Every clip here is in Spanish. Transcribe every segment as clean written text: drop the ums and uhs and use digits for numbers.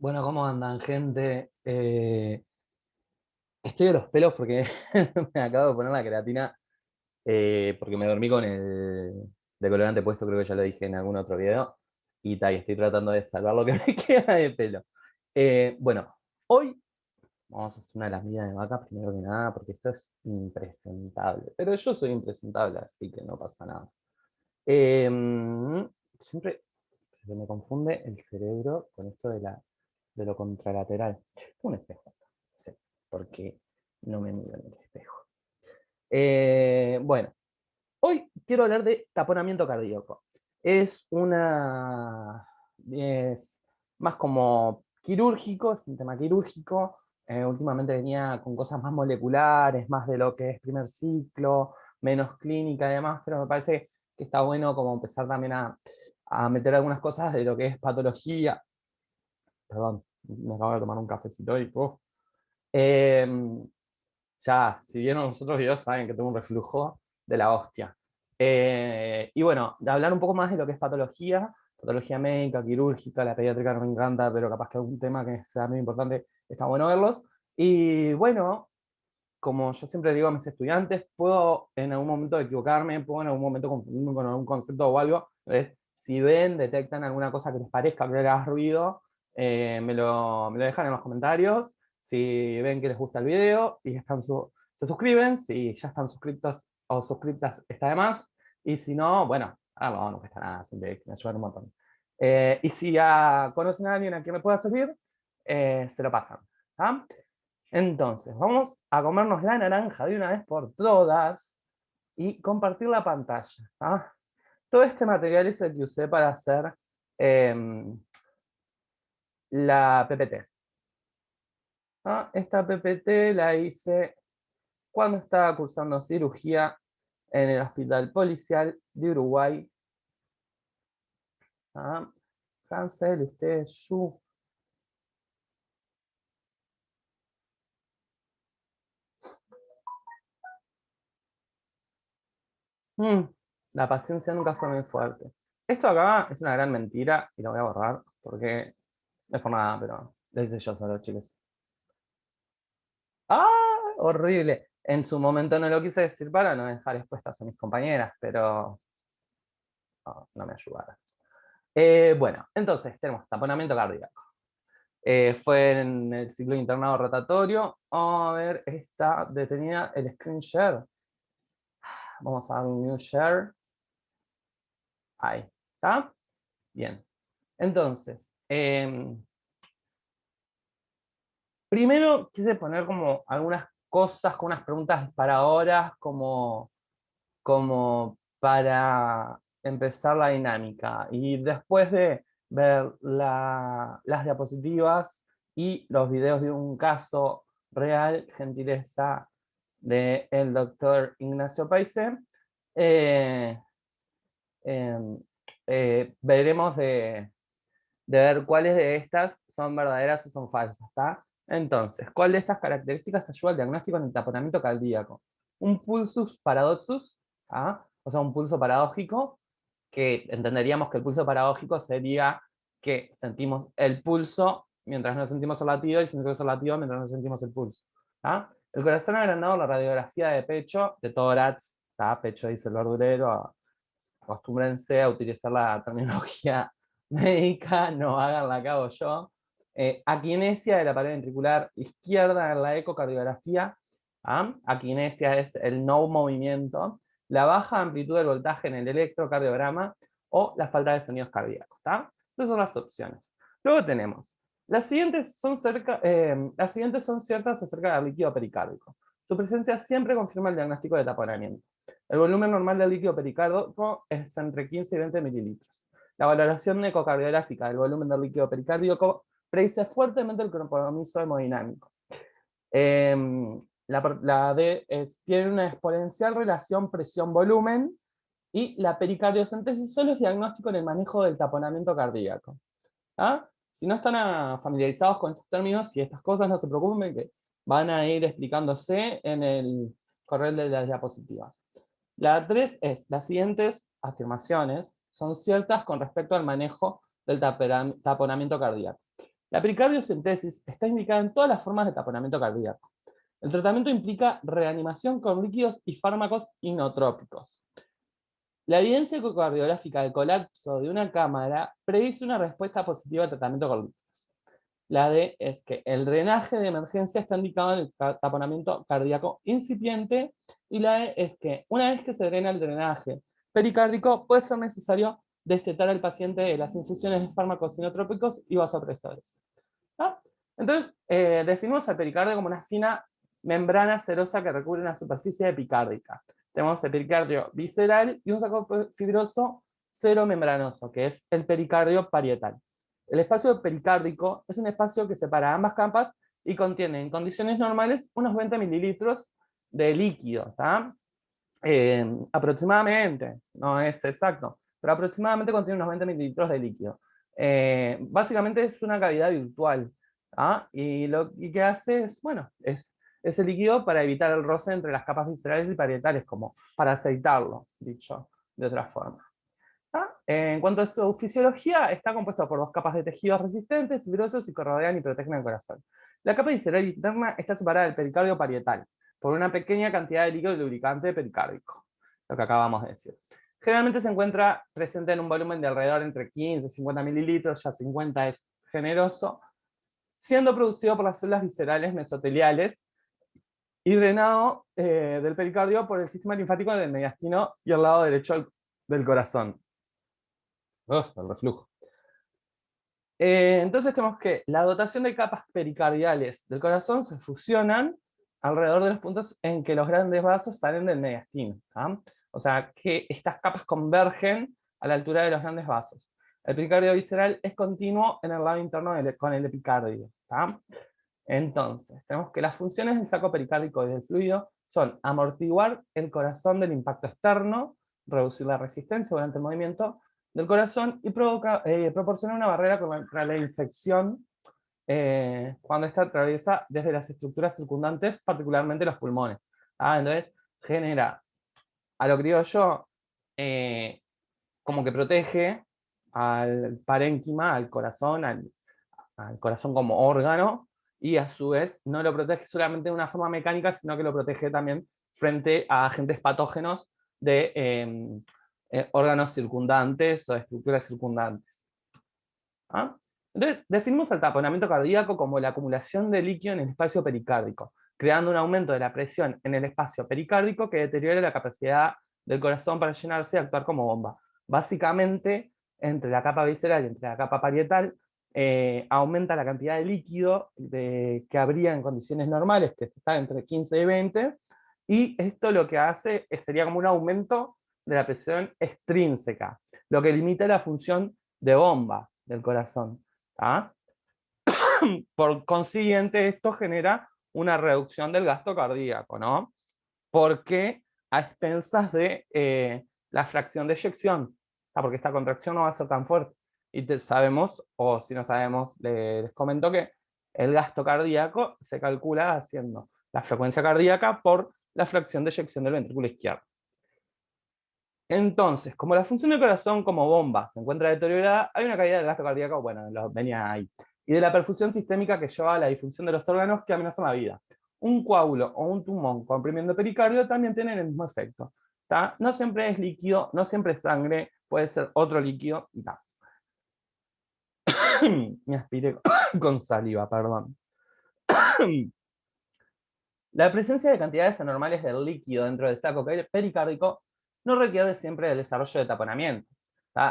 Bueno, ¿cómo andan, gente? Estoy de los pelos porque me acabo de poner la creatina porque me dormí con el decolorante puesto, creo que ya lo dije en algún otro video, y estoy tratando de salvar lo que me queda de pelo. Bueno, hoy vamos a hacer una de las medidas de vaca, primero que nada, porque esto es impresentable, pero yo soy impresentable, así que no pasa nada. Eh, Siempre se me confunde el cerebro con esto de lo contralateral. Un espejo. Sí, porque no me miro en el espejo. Bueno, hoy quiero hablar de taponamiento cardíaco. Es una. Es más como quirúrgico, es un tema quirúrgico. Últimamente venía con cosas más moleculares, más de lo que es primer ciclo, menos clínica y demás, pero me parece que está bueno como empezar también a meter algunas cosas de lo que es patología. Perdón, me acabo de tomar un cafecito y Eh, ya, si vieron los otros videos, saben que tengo un reflujo de la hostia. Y bueno, de hablar un poco más de lo que es patología, patología médica, quirúrgica, la pediátrica no me encanta, pero capaz que algún tema que sea muy importante, está bueno verlos. Y bueno, como yo siempre digo a mis estudiantes, puedo en algún momento equivocarme, puedo en algún momento confundirme con algún concepto o algo. Entonces, si ven, detectan alguna cosa que les parezca que haga ruido, me lo dejan en los comentarios. Si ven que les gusta el video y se suscriben, si ya están suscritos o suscriptas, está de más. Y si no, bueno, no cuesta nada, siempre me ayudan un montón. Y si ya conocen a alguien a quien me pueda servir, se lo pasan. ¿Ah? Entonces, vamos a comernos la naranja de una vez por todas y compartir la pantalla. ¿Ah? Todo este material es el que usé para hacer la PPT. ¿Ah? Esta PPT la hice cuando estaba cursando cirugía en el Hospital Policial de Uruguay. ¿Ah? Hansel, usted, Yu. Mm, la paciencia nunca fue muy fuerte. Esto acá es una gran mentira y lo voy a borrar porque no es por nada, pero lo hice yo solo, chicos. ¡Ah! Horrible. En su momento no lo quise decir para no dejar expuestas a mis compañeras, pero no me ayudaron. Bueno, entonces tenemos taponamiento cardíaco. Fue en el ciclo internado rotatorio. A ver, está detenida el screen share. Vamos a dar un new share. Ahí, ¿está? Bien. Entonces, primero quise poner como algunas cosas, con unas preguntas disparadoras, como para empezar la dinámica. Y después de ver las diapositivas y los videos de un caso real, gentileza del doctor Ignacio Paise, eh, eh, veremos de ver cuáles de estas son verdaderas o son falsas, ¿está? Entonces, ¿cuál de estas características ayuda al diagnóstico en el taponamiento cardíaco? Un pulsus paradoxus, ¿ah? O sea, un pulso paradójico, que entenderíamos que el pulso paradójico sería que sentimos el pulso mientras no sentimos el latido y sentimos el latido mientras no sentimos el pulso. ¿Ah? El corazón agrandado, la radiografía de pecho, de tórax, ¿tá? Pecho dice el verdurero, acostúmbrense a utilizar la terminología médica, no hagan la que hago yo. Aquinesia de la pared ventricular izquierda en la ecocardiografía. ¿Ah? Aquinesia es el no movimiento. La baja amplitud del voltaje en el electrocardiograma o la falta de sonidos cardíacos. ¿Tá? Esas son las opciones. Luego tenemos, las siguientes son ciertas acerca del líquido pericárdico. Su presencia siempre confirma el diagnóstico de taponamiento. El volumen normal del líquido pericárdico es entre 15 y 20 mililitros. La valoración ecocardiográfica del volumen del líquido pericárdico predice fuertemente el compromiso hemodinámico. Eh, la D tiene una exponencial relación presión-volumen y la pericardiocentesis solo es diagnóstico en el manejo del taponamiento cardíaco. ¿Ah? Si no están familiarizados con estos términos y estas cosas, no se preocupen que van a ir explicándose en el correo de las diapositivas. La 3 es, las siguientes afirmaciones son ciertas con respecto al manejo del taponamiento cardíaco. La pericardiocentesis está indicada en todas las formas de taponamiento cardíaco. El tratamiento implica reanimación con líquidos y fármacos inotrópicos. La evidencia ecocardiográfica del colapso de una cámara predice una respuesta positiva al tratamiento con líquidos. La D es que el drenaje de emergencia está indicado en el taponamiento cardíaco incipiente, y la E es que una vez que se drena el drenaje pericárdico, puede ser necesario destetar al paciente de las infusiones de fármacos inotrópicos y vasopresores. ¿Ah? Entonces, definimos el pericardio como una fina membrana serosa que recubre una superficie epicárdica. Tenemos el pericardio visceral y un saco fibroso seromembranoso, que es el pericardio parietal. El espacio pericárdico es un espacio que separa ambas capas y contiene, en condiciones normales, unos 20 mililitros de líquido. Aproximadamente, no es exacto, pero aproximadamente contiene unos 20 mililitros de líquido. Básicamente es una cavidad virtual. Y lo que hace es, bueno, es ese líquido para evitar el roce entre las capas viscerales y parietales, como para aceitarlo, dicho de otra forma. En cuanto a su fisiología, está compuesto por dos capas de tejidos resistentes, fibrosos y que rodean y protegen el corazón. La capa visceral interna está separada del pericardio parietal por una pequeña cantidad de líquido lubricante pericárdico, lo que acabamos de decir. Generalmente se encuentra presente en un volumen de alrededor entre 15 y 50 mililitros, ya 50 es generoso, siendo producido por las células viscerales mesoteliales y drenado del pericardio por el sistema linfático del mediastino y el lado derecho del corazón. El reflujo. Entonces tenemos que la dotación de capas pericardiales del corazón se fusionan alrededor de los puntos en que los grandes vasos salen del mediastino. O sea, que estas capas convergen a la altura de los grandes vasos. El pericardio visceral es continuo en el lado interno con el epicardio. Entonces, tenemos que las funciones del saco pericárdico y del fluido son amortiguar el corazón del impacto externo, reducir la resistencia durante el movimiento del corazón y proporcionar una barrera contra la infección cuando esta atraviesa desde las estructuras circundantes, particularmente los pulmones. Entonces, genera, a lo criollo, como que protege al parénquima, al corazón como órgano, y a su vez no lo protege solamente de una forma mecánica, sino que lo protege también frente a agentes patógenos de órganos circundantes o estructuras circundantes. Entonces, definimos el taponamiento cardíaco como la acumulación de líquido en el espacio pericárdico, creando un aumento de la presión en el espacio pericárdico que deteriora la capacidad del corazón para llenarse y actuar como bomba. Básicamente, entre la capa visceral y entre la capa parietal, aumenta la cantidad de líquido que habría en condiciones normales, que está entre 15 y 20, y esto lo que hace sería como un aumento de la presión extrínseca, lo que limita la función de bomba del corazón. Por consiguiente, esto genera una reducción del gasto cardíaco, ¿no? Porque a expensas de la fracción de eyección, porque esta contracción no va a ser tan fuerte. Y sabemos, o si no sabemos, les comento que el gasto cardíaco se calcula haciendo la frecuencia cardíaca por la fracción de eyección del ventrículo izquierdo. Entonces, como la función del corazón como bomba se encuentra deteriorada, hay una caída del gasto cardíaco, bueno, venía ahí, y de la perfusión sistémica que lleva a la disfunción de los órganos que amenazan la vida. Un coágulo o un tumor comprimiendo pericardio también tienen el mismo efecto. No siempre es líquido, no siempre es sangre, puede ser otro líquido y tal. Me aspiré con saliva, perdón. La presencia de cantidades anormales del líquido dentro del saco pericárdico no requiere siempre del desarrollo de taponamiento.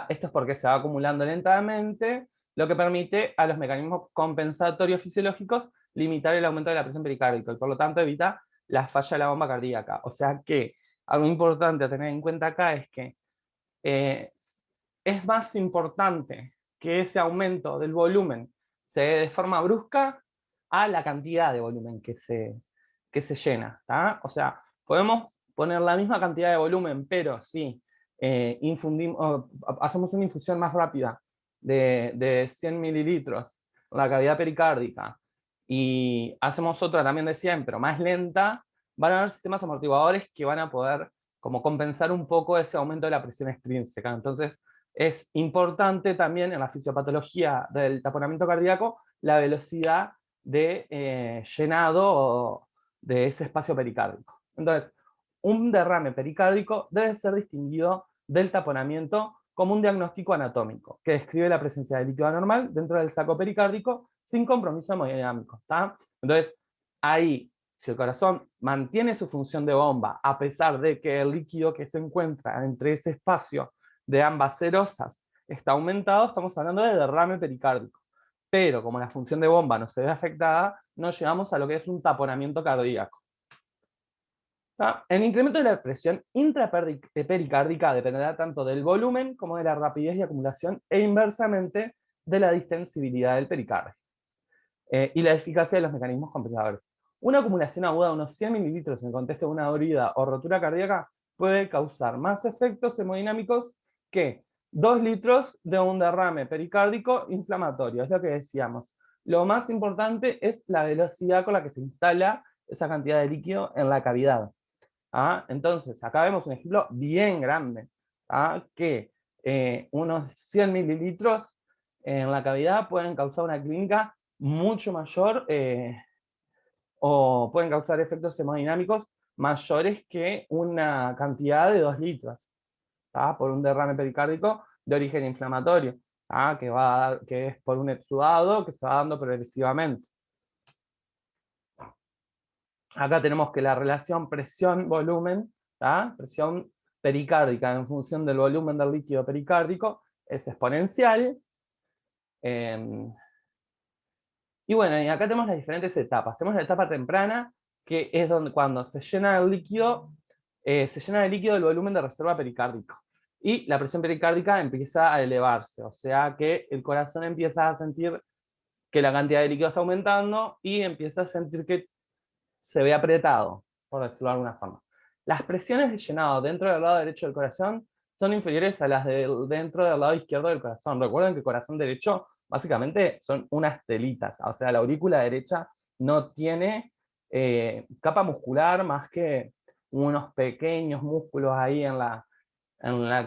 Esto es porque se va acumulando lentamente, lo que permite a los mecanismos compensatorios fisiológicos limitar el aumento de la presión pericárdica y por lo tanto evita la falla de la bomba cardíaca. O sea que algo importante a tener en cuenta acá es que es más importante que ese aumento del volumen se dé de forma brusca a la cantidad de volumen que se llena. O sea, podemos poner la misma cantidad de volumen, pero si hacemos una infusión más rápida de 100 mililitros en la cavidad pericárdica y hacemos otra también de 100, pero más lenta, van a haber sistemas amortiguadores que van a poder como compensar un poco ese aumento de la presión extrínseca. Entonces, Es importante también en la fisiopatología del taponamiento cardíaco la velocidad de llenado de ese espacio pericárdico. Entonces, un derrame pericárdico debe ser distinguido del taponamiento como un diagnóstico anatómico, que describe la presencia de líquido anormal dentro del saco pericárdico sin compromiso hemodinámico. ¿Está? Entonces, ahí, si el corazón mantiene su función de bomba, a pesar de que el líquido que se encuentra entre ese espacio de ambas serosas está aumentado, estamos hablando de derrame pericárdico. Pero como la función de bomba no se ve afectada, no llegamos a lo que es un taponamiento cardíaco. El incremento de la presión intrapericárdica dependerá tanto del volumen como de la rapidez de acumulación e inversamente de la distensibilidad del pericardio y la eficacia de los mecanismos compensadores. Una acumulación aguda de unos 100 mililitros en el contexto de una herida o rotura cardíaca puede causar más efectos hemodinámicos que 2 litros de un derrame pericárdico inflamatorio. Es lo que decíamos. Lo más importante es la velocidad con la que se instala esa cantidad de líquido en la cavidad. Entonces, acá vemos un ejemplo bien grande, que unos 100 mililitros en la cavidad pueden causar una clínica mucho mayor o pueden causar efectos hemodinámicos mayores que una cantidad de 2 litros por un derrame pericárdico de origen inflamatorio, que es por un exudado que se va dando progresivamente. Acá tenemos que la relación presión-volumen, presión pericárdica en función del volumen del líquido pericárdico, es exponencial. Y bueno, y acá tenemos las diferentes etapas. Tenemos la etapa temprana, que es donde cuando se llena el líquido, del volumen de reserva pericárdico. Y la presión pericárdica empieza a elevarse, o sea que el corazón empieza a sentir que la cantidad de líquido está aumentando y empieza a sentir que se ve apretado, por decirlo de alguna forma. Las presiones de llenado dentro del lado derecho del corazón son inferiores a las dentro del lado izquierdo del corazón. Recuerden que el corazón derecho básicamente son unas telitas, o sea, la aurícula derecha no tiene capa muscular más que unos pequeños músculos ahí en la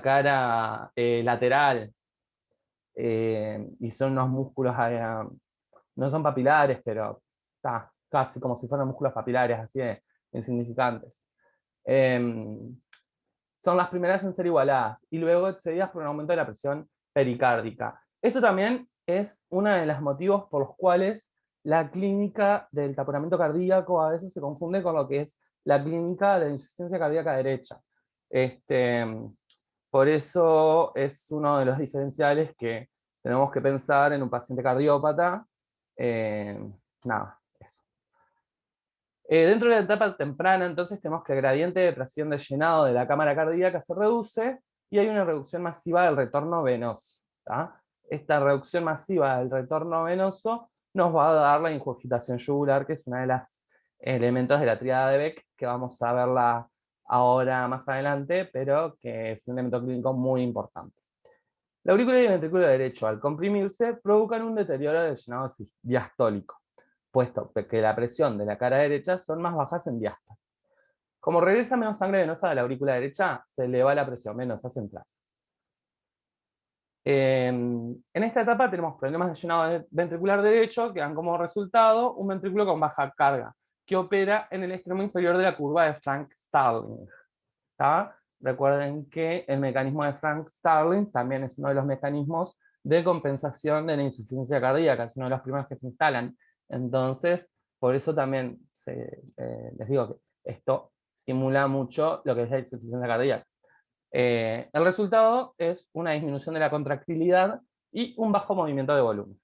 cara lateral, y son unos músculos, no son papilares, pero casi como si fueran músculos papilares, así de insignificantes. Son las primeras en ser igualadas y luego excedidas por un aumento de la presión pericárdica. Esto también es uno de los motivos por los cuales la clínica del taponamiento cardíaco a veces se confunde con lo que es la clínica de la insuficiencia cardíaca derecha. Por eso es uno de los diferenciales que tenemos que pensar en un paciente cardiópata. Nada, eso. Dentro de la etapa temprana, entonces, tenemos que el gradiente de presión de llenado de la cámara cardíaca se reduce y hay una reducción masiva del retorno venoso. Esta reducción masiva del retorno venoso nos va a dar la ingurgitación yugular, que es uno de los elementos de la tríada de Beck, que vamos a verla ahora más adelante, pero que es un elemento clínico muy importante. La aurícula y el ventrículo derecho, al comprimirse, provocan un deterioro del llenado diastólico, puesto que la presión de la cara derecha son más bajas en diástole. Como regresa menos sangre venosa de la aurícula derecha, se eleva la presión venosa central. En esta etapa tenemos problemas de llenado ventricular derecho que dan como resultado un ventrículo con baja carga, que opera en el extremo inferior de la curva de Frank-Starling. Recuerden que el mecanismo de Frank-Starling también es uno de los mecanismos de compensación de la insuficiencia cardíaca, es uno de los primeros que se instalan. Entonces, por eso también les digo que esto simula mucho lo que es la insuficiencia cardíaca. El resultado es una disminución de la contractilidad y un bajo movimiento de volumen.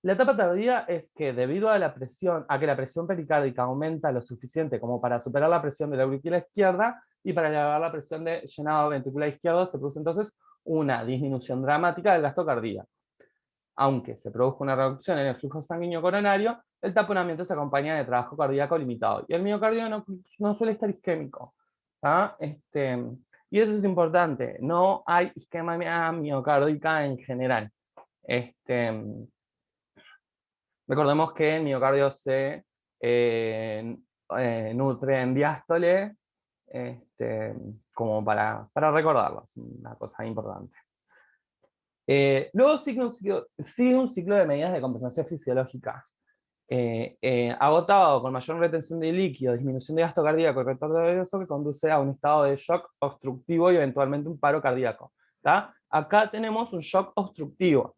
La etapa tardía es que debido a que la presión pericárdica aumenta lo suficiente como para superar la presión de la aurícula izquierda y para elevar la presión de llenado ventricular izquierdo, se produce entonces una disminución dramática del gasto cardíaco. Aunque se produjo una reducción en el flujo sanguíneo coronario, el taponamiento se acompaña de trabajo cardíaco limitado. Y el miocardio no suele estar isquémico. Y eso es importante, no hay isquemia miocárdica en general. Recordemos que el miocardio se nutre en diástole, como para recordarlo, es una cosa importante. Luego sigue un ciclo de medidas de compensación fisiológica. Agotado, con mayor retención de líquido, disminución de gasto cardíaco y retorno venoso, que conduce a un estado de shock obstructivo y eventualmente un paro cardíaco. ¿Tá? Acá tenemos un shock obstructivo,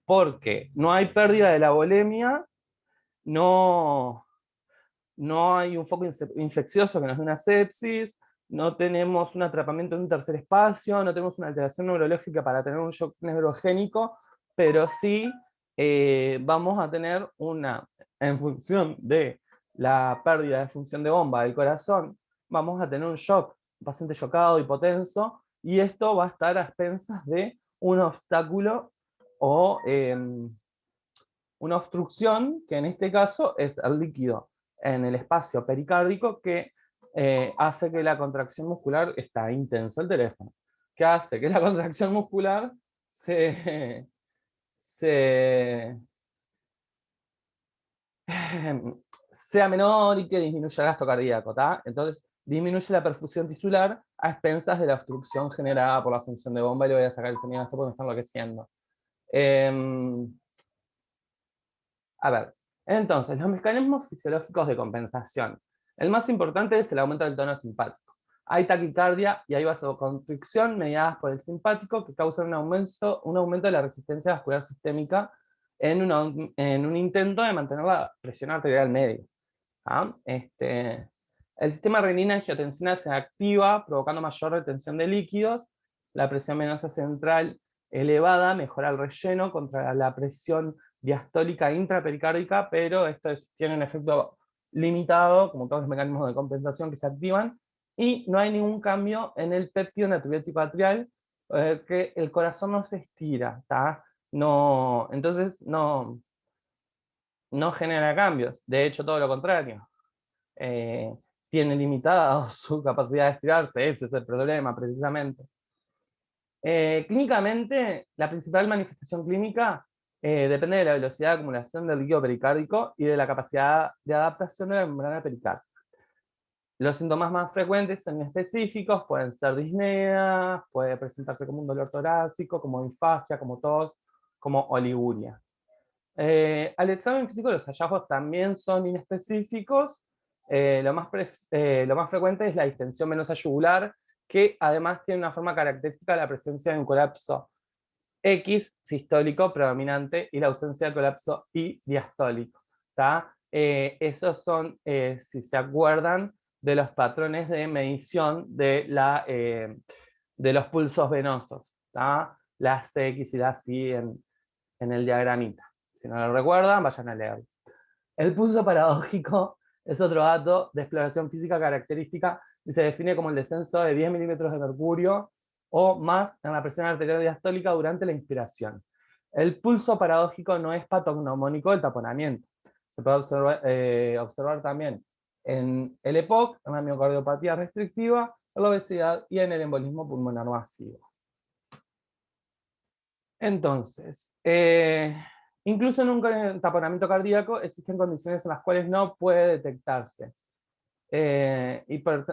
porque no hay pérdida de la volemia, no, no hay un foco infeccioso que nos dé una sepsis, no tenemos un atrapamiento en un tercer espacio, no tenemos una alteración neurológica para tener un shock neurogénico, pero sí vamos a tener en función de la pérdida de función de bomba del corazón, vamos a tener un shock, un paciente chocado, hipotenso, y esto va a estar a expensas de un obstáculo o una obstrucción, que en este caso es el líquido en el espacio pericárdico, que hace que la contracción muscular, está intenso el teléfono, que hace que la contracción muscular se, se, sea menor y que disminuya el gasto cardíaco, ¿tá? Entonces disminuye la perfusión tisular a expensas de la obstrucción generada por la función de bomba, y le voy a sacar el sonido a esto porque me está enloqueciendo. A ver, entonces, los mecanismos fisiológicos de compensación. El más importante es el aumento del tono simpático. Hay taquicardia y hay vasoconstricción mediadas por el simpático, que causan un aumento de la resistencia vascular sistémica en un intento de mantener la presión arterial media. ¿Ah? El sistema renina-angiotensina se activa, provocando mayor retención de líquidos. La presión venosa central elevada mejora el relleno contra la presión diastólica intrapericárdica, pero esto tiene un efecto limitado, como todos los mecanismos de compensación que se activan, y no hay ningún cambio en el péptido natriurético atrial, que el corazón no se estira, ¿tá? No, entonces no genera cambios, de hecho todo lo contrario. eh, Tiene limitada su capacidad de estirarse, ese es el problema precisamente. Clínicamente, la principal manifestación clínica depende de la velocidad de acumulación del líquido pericárdico y de la capacidad de adaptación de la membrana pericárdica. Los síntomas más frecuentes son específicos, pueden ser disnea, puede presentarse como un dolor torácico, como disfagia, como tos, como oliguria. Al examen físico los hallazgos también son inespecíficos. Lo más frecuente es la distensión venosa yugular, que además tiene una forma característica de la presencia de un colapso X sistólico predominante y la ausencia de colapso Y diastólico. Esos son, si se acuerdan, de los patrones de medición de los pulsos venosos. Las X y las Y en el diagramita. Si no lo recuerdan, vayan a leerlo. El pulso paradójico es otro dato de exploración física característica y se define como el descenso de 10 milímetros de mercurio o más en la presión arterial diastólica durante la inspiración. El pulso paradójico no es patognomónico del taponamiento. Se puede observar también en el EPOC, en la miocardiopatía restrictiva, en la obesidad y en el embolismo pulmonar masivo. Entonces, incluso en un taponamiento cardíaco existen condiciones en las cuales no puede detectarse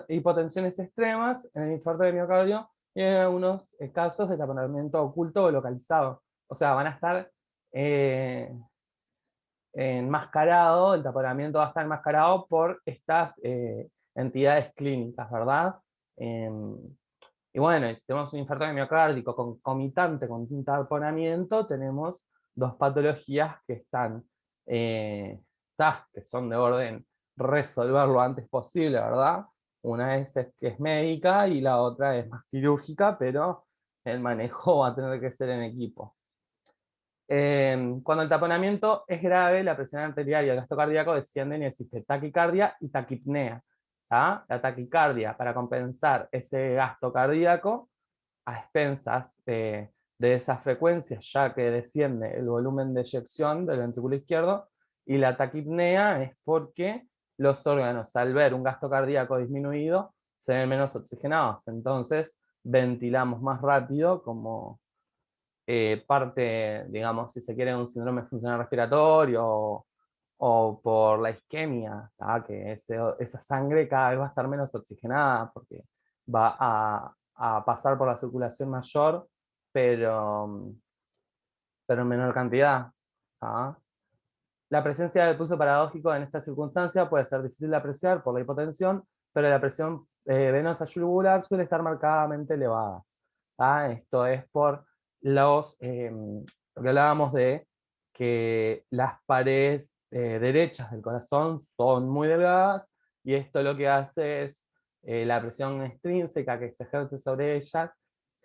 hipotensiones extremas en el infarto de miocardio y en algunos casos de taponamiento oculto o localizado. O sea, van a estar enmascarado, el taponamiento va a estar enmascarado por estas entidades clínicas, ¿verdad? Y bueno, si tenemos un infarto miocárdico concomitante con un taponamiento, tenemos dos patologías que que son de orden resolver lo antes posible, ¿verdad? Una que es médica y la otra es más quirúrgica, pero el manejo va a tener que ser en equipo. Cuando el taponamiento es grave, la presión arterial y el gasto cardíaco descienden y existe taquicardia y taquipnea. La taquicardia para compensar ese gasto cardíaco a expensas de esas frecuencias, ya que desciende el volumen de eyección del ventrículo izquierdo, y la taquipnea es porque los órganos, al ver un gasto cardíaco disminuido, se ven menos oxigenados, entonces ventilamos más rápido como parte, digamos, si se quiere, un síndrome funcional respiratorio o por la isquemia, ¿tá? Que esa sangre cada vez va a estar menos oxigenada porque va a pasar por la circulación mayor, pero, pero en menor cantidad. ¿Tá? La presencia del pulso paradójico en esta circunstancia puede ser difícil de apreciar por la hipotensión, pero la presión venosa yugular suele estar marcadamente elevada. ¿Tá? Esto es por lo que hablábamos de que las paredes derechas del corazón son muy delgadas, y esto lo que hace es la presión extrínseca que se ejerce sobre ellas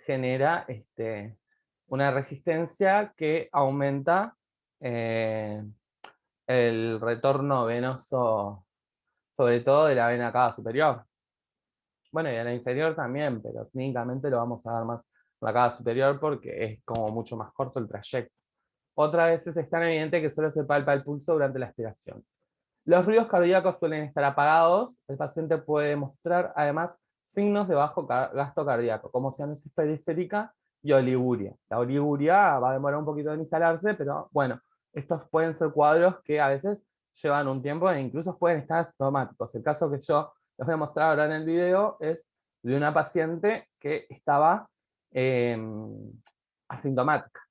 genera una resistencia que aumenta eh, el retorno venoso, sobre todo de la vena cava superior. Bueno, y de la inferior también, pero clínicamente lo vamos a dar más en la cava superior porque es como mucho más corto el trayecto. Otras veces es tan evidente que solo se palpa el pulso durante la expiración. Los ruidos cardíacos suelen estar apagados. El paciente puede mostrar además signos de bajo gasto cardíaco, como cianosis periférica y oliguria. La oliguria va a demorar un poquito en instalarse, pero bueno, estos pueden ser cuadros que a veces llevan un tiempo e incluso pueden estar asintomáticos. El caso que yo les voy a mostrar ahora en el video es de una paciente que estaba eh, asintomática,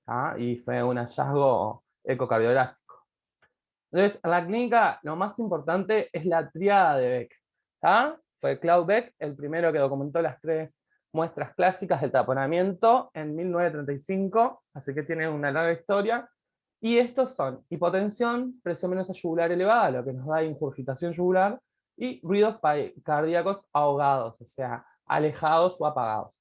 ¿tá? Y fue un hallazgo ecocardiográfico. Entonces, en la clínica lo más importante es la tríada de Beck. ¿Tá? Fue Claude Beck el primero que documentó las 3 muestras clásicas del taponamiento en 1935, así que tiene una larga historia. Y estos son hipotensión, presión venosa yugular elevada, lo que nos da ingurgitación yugular, y ruidos cardíacos ahogados, o sea, alejados o apagados.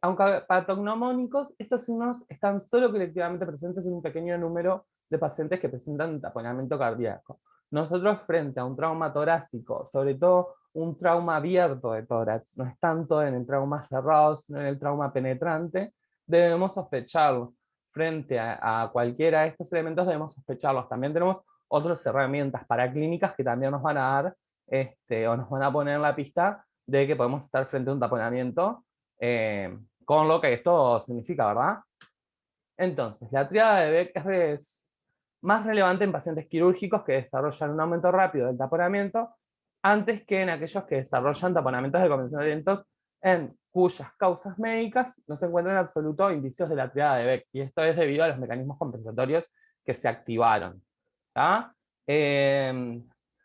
Aunque patognomónicos, estos signos están solo colectivamente presentes en un pequeño número de pacientes que presentan taponamiento cardíaco. Nosotros, frente a un trauma torácico, sobre todo un trauma abierto de tórax, no es tanto en el trauma cerrado, sino en el trauma penetrante, debemos sospecharlo. Frente a cualquiera de estos elementos debemos sospecharlos. También tenemos otras herramientas paraclínicas que también nos van a dar o nos van a poner en la pista de que podemos estar frente a un taponamiento, con lo que esto significa, ¿verdad? Entonces, la tríada de Beck es más relevante en pacientes quirúrgicos que desarrollan un aumento rápido del taponamiento antes que en aquellos que desarrollan taponamientos de convencionamientos en cuyas causas médicas no se encuentran en absoluto indicios de la tríada de Beck, y esto es debido a los mecanismos compensatorios que se activaron. ¿Tá?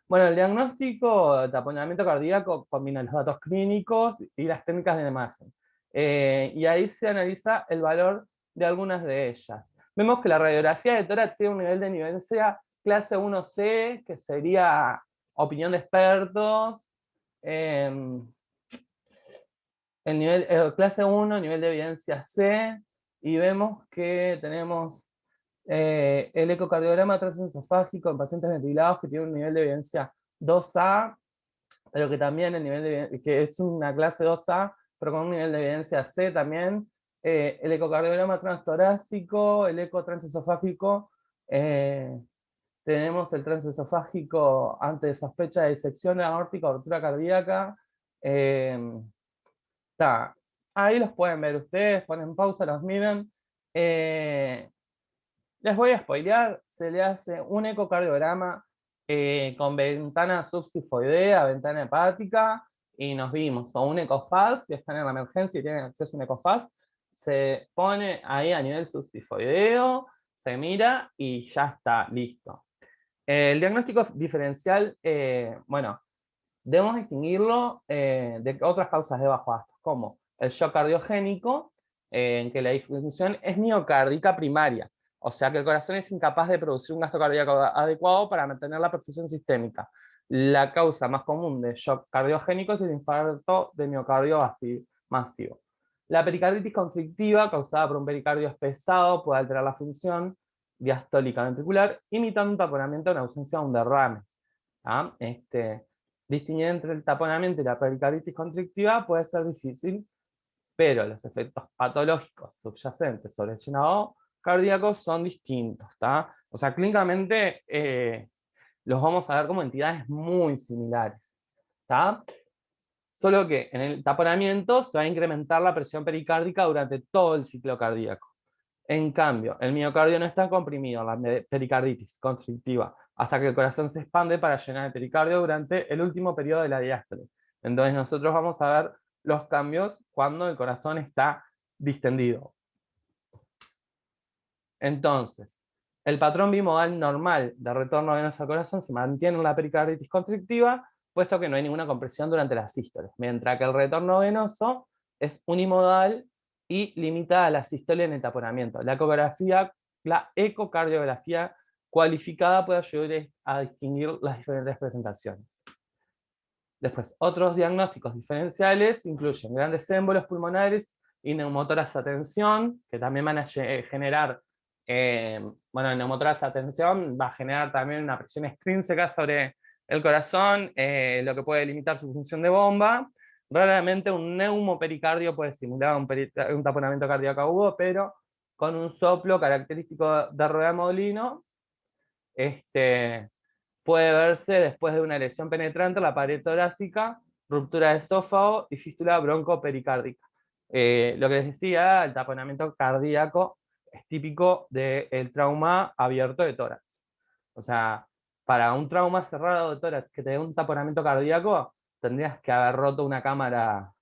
Bueno, el diagnóstico de taponamiento cardíaco combina los datos clínicos y las técnicas de imagen. Y ahí se analiza el valor de algunas de ellas. Vemos que la radiografía de tórax tiene un nivel de evidencia clase 1C, que sería opinión de expertos. El nivel, clase 1, nivel de evidencia C, y vemos que tenemos el ecocardiograma transesofágico en pacientes ventilados que tiene un nivel de evidencia 2A, pero que también el nivel de, que es una clase 2A, pero con un nivel de evidencia C también. El ecocardiograma transtorácico, el eco transesofágico, tenemos el transesofágico ante sospecha de disección aórtica o ruptura cardíaca. Está. Ahí los pueden ver ustedes, ponen pausa, los miran. Les voy a spoilear, se le hace un ecocardiograma con ventana subsifoidea, ventana hepática, y nos vimos, o un ecofast, si están en la emergencia y tienen acceso a un ecofast, se pone ahí a nivel subsifoideo, se mira y ya está, listo. El diagnóstico diferencial, bueno, debemos distinguirlo de otras causas de bajo gasto, como el shock cardiogénico, en que la disfunción es miocárdica primaria, o sea que el corazón es incapaz de producir un gasto cardíaco adecuado para mantener la perfusión sistémica. La causa más común de shock cardiogénico es el infarto de miocardio masivo. La pericarditis conflictiva, causada por un pericardio espesado, puede alterar la función diastólica ventricular, imitando un taponamiento en ausencia de un derrame. ¿Ah? Distinguir entre el taponamiento y la pericarditis constrictiva puede ser difícil, pero los efectos patológicos subyacentes sobre el llenado cardíaco son distintos. ¿Tá? O sea, clínicamente los vamos a ver como entidades muy similares. ¿Tá? Solo que en el taponamiento se va a incrementar la presión pericárdica durante todo el ciclo cardíaco. En cambio, el miocardio no está comprimido, la pericarditis constrictiva hasta que el corazón se expande para llenar el pericardio durante el último periodo de la diástole. Entonces nosotros vamos a ver los cambios cuando el corazón está distendido. Entonces, el patrón bimodal normal de retorno venoso al corazón se mantiene en la pericarditis constrictiva, puesto que no hay ninguna compresión durante las sístoles, mientras que el retorno venoso es unimodal y limita a la sístole en el taponamiento. La ecocardiografía cualificada puede ayudar a distinguir las diferentes presentaciones. Después, otros diagnósticos diferenciales incluyen grandes émbolos pulmonares y neumotoras a tensión, que también van a generar, bueno, el neumotoras a tensión va a generar también una presión extrínseca sobre el corazón, lo que puede limitar su función de bomba. Raramente un neumopericardio puede simular un taponamiento cardíaco agudo, pero con un soplo característico de rueda de molino, puede verse después de una lesión penetrante en la pared torácica, ruptura de esófago y fístula broncopericárdica. Lo que les decía, el taponamiento cardíaco es típico del trauma abierto de tórax. O sea, para un trauma cerrado de tórax que te dé un taponamiento cardíaco, tendrías que haber roto una cámara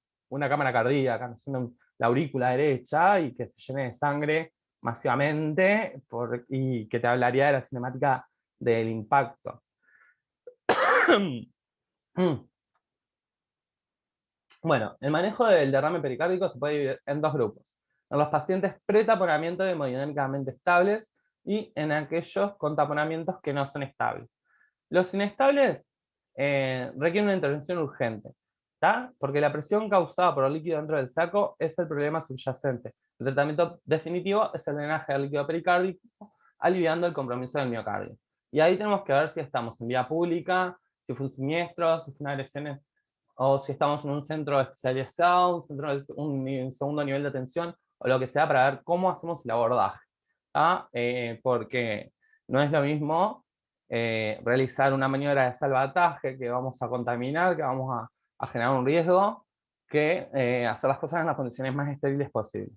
cardíaca, haciendo la aurícula derecha y que se llene de sangre masivamente, y que te hablaría de la cinemática del impacto. Bueno, el manejo del derrame pericárdico se puede dividir en dos grupos: en los pacientes pretaponamiento hemodinámicamente estables y en aquellos con taponamientos que no son estables. Los inestables requieren una intervención urgente, ¿tá? Porque la presión causada por el líquido dentro del saco es el problema subyacente. El tratamiento definitivo es el drenaje del líquido pericárdico, aliviando el compromiso del miocardio. Y ahí tenemos que ver si estamos en vía pública, si fue un siniestro, si fue una agresión, o si estamos en un centro especializado, un segundo nivel de atención, o lo que sea, para ver cómo hacemos el abordaje. Porque no es lo mismo realizar una maniobra de salvataje que vamos a contaminar, que vamos a generar un riesgo, que hacer las cosas en las condiciones más estériles posibles.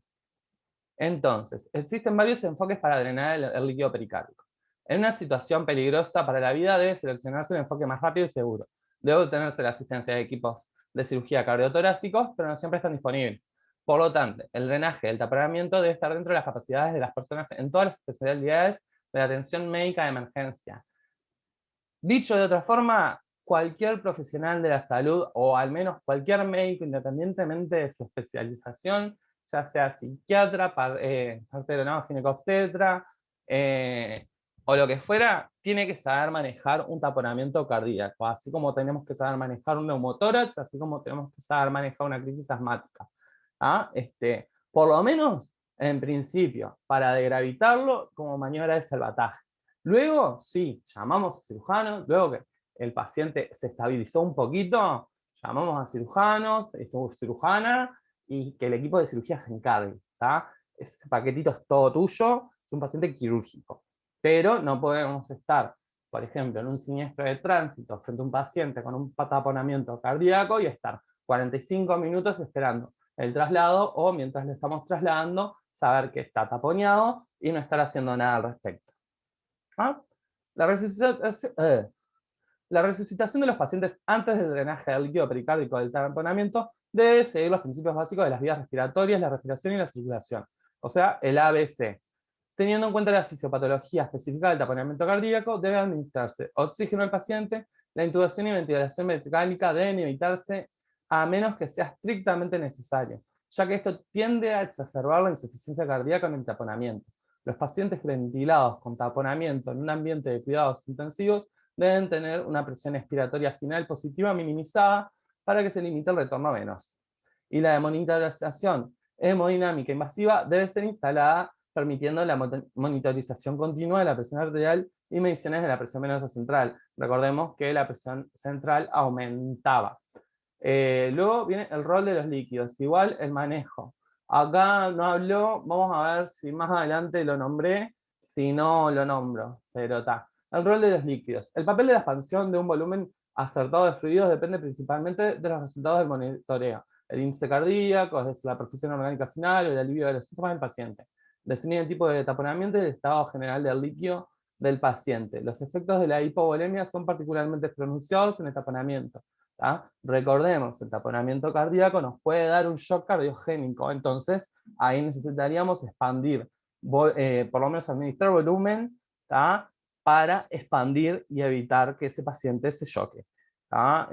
Entonces, existen varios enfoques para drenar el líquido pericárdico. En una situación peligrosa para la vida debe seleccionarse un enfoque más rápido y seguro. Debe obtenerse la asistencia de equipos de cirugía cardiotorácicos, pero no siempre están disponibles. Por lo tanto, el drenaje del taponamiento debe estar dentro de las capacidades de las personas en todas las especialidades de la atención médica de emergencia. Dicho de otra forma, cualquier profesional de la salud, o al menos cualquier médico, independientemente de su especialización, ya sea psiquiatra, parteronauta, ginecobstetra, o lo que fuera, tiene que saber manejar un taponamiento cardíaco, así como tenemos que saber manejar un neumotórax, así como tenemos que saber manejar una crisis asmática. Por lo menos, en principio, para degravitarlo como maniobra de salvataje. Luego, sí, llamamos a cirujanos, luego que el paciente se estabilizó un poquito, llamamos a cirujanos, cirujana, y que el equipo de cirugía se encargue. Ese paquetito es todo tuyo, es un paciente quirúrgico. Pero no podemos estar, por ejemplo, en un siniestro de tránsito frente a un paciente con un taponamiento cardíaco y estar 45 minutos esperando el traslado, o mientras le estamos trasladando, saber que está taponeado y no estar haciendo nada al respecto. La resucitación de los pacientes antes del drenaje del líquido pericárdico del taponamiento debe seguir los principios básicos de las vías respiratorias, la respiración y la circulación, o sea, el ABC. Teniendo en cuenta la fisiopatología específica del taponamiento cardíaco, debe administrarse oxígeno al paciente, la intubación y ventilación mecánica deben evitarse a menos que sea estrictamente necesario, ya que esto tiende a exacerbar la insuficiencia cardíaca en el taponamiento. Los pacientes ventilados con taponamiento en un ambiente de cuidados intensivos deben tener una presión expiratoria final positiva minimizada para que se limite el retorno venoso. Y la monitorización hemodinámica invasiva debe ser instalada, permitiendo la monitorización continua de la presión arterial y mediciones de la presión venosa central. Recordemos que la presión central aumentaba. Luego viene el rol de los líquidos, igual el manejo. Acá no habló, vamos a ver si más adelante lo nombré, si no lo nombro, pero está. El rol de los líquidos. El papel de la expansión de un volumen acertado de fluidos depende principalmente de los resultados del monitoreo. El índice cardíaco, es la perfusión orgánica final, el alivio de los síntomas del paciente. Definir el tipo de taponamiento y el estado general del líquido del paciente. Los efectos de la hipovolemia son particularmente pronunciados en el taponamiento. ¿Tá? Recordemos, el taponamiento cardíaco nos puede dar un shock cardiogénico, entonces ahí necesitaríamos expandir, por lo menos administrar volumen, ¿tá? Para expandir y evitar que ese paciente se choque. ¿Tá?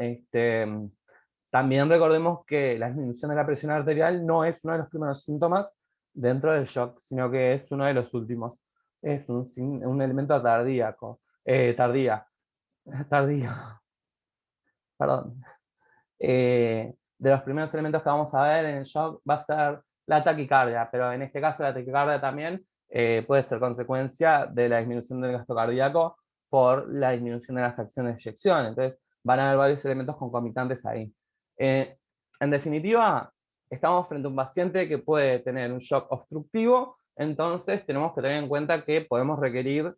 También recordemos que la disminución de la presión arterial no es uno de los primeros síntomas dentro del shock, sino que es uno de los últimos. Es un elemento tardíaco, tardío, perdón. De los primeros elementos que vamos a ver en el shock va a ser la taquicardia, pero en este caso la taquicardia también puede ser consecuencia de la disminución del gasto cardíaco por la disminución de la fracción de eyección. Entonces van a haber varios elementos concomitantes ahí. En definitiva, estamos frente a un paciente que puede tener un shock obstructivo, entonces tenemos que tener en cuenta que podemos requerir,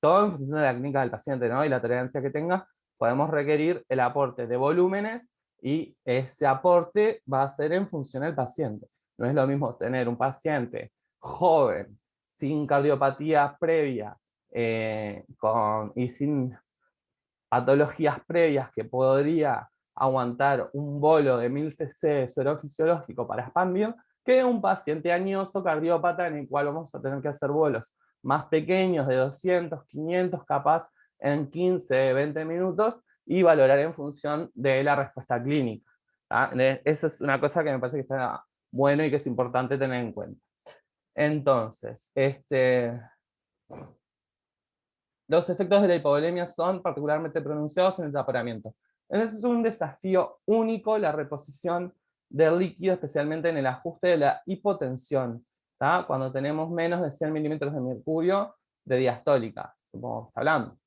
todo en función de la clínica del paciente, ¿no? Y la tolerancia que tenga, podemos requerir el aporte de volúmenes y ese aporte va a ser en función del paciente. No es lo mismo tener un paciente joven, sin cardiopatía previa y sin patologías previas que podría aguantar un bolo de 1000 cc suero fisiológico para expandir, que un paciente añoso cardiópata en el cual vamos a tener que hacer bolos más pequeños de 200, 500 capaz en 15, 20 minutos y valorar en función de la respuesta clínica. Esa es una cosa que me parece que está bueno y que es importante tener en cuenta. Entonces, los efectos de la hipovolemia son particularmente pronunciados en el taponamiento. Entonces es un desafío único la reposición del líquido, especialmente en el ajuste de la hipotensión, ¿tá? Cuando tenemos menos de 100 milímetros de mercurio de diastólica, supongo que está hablando.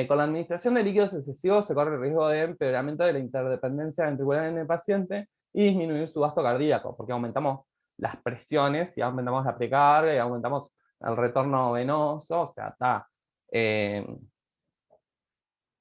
Con la administración de líquidos excesivos se corre el riesgo de empeoramiento de la interdependencia ventricular en el paciente y disminuir su gasto cardíaco, porque aumentamos las presiones y aumentamos la precarga y aumentamos el retorno venoso, o sea, está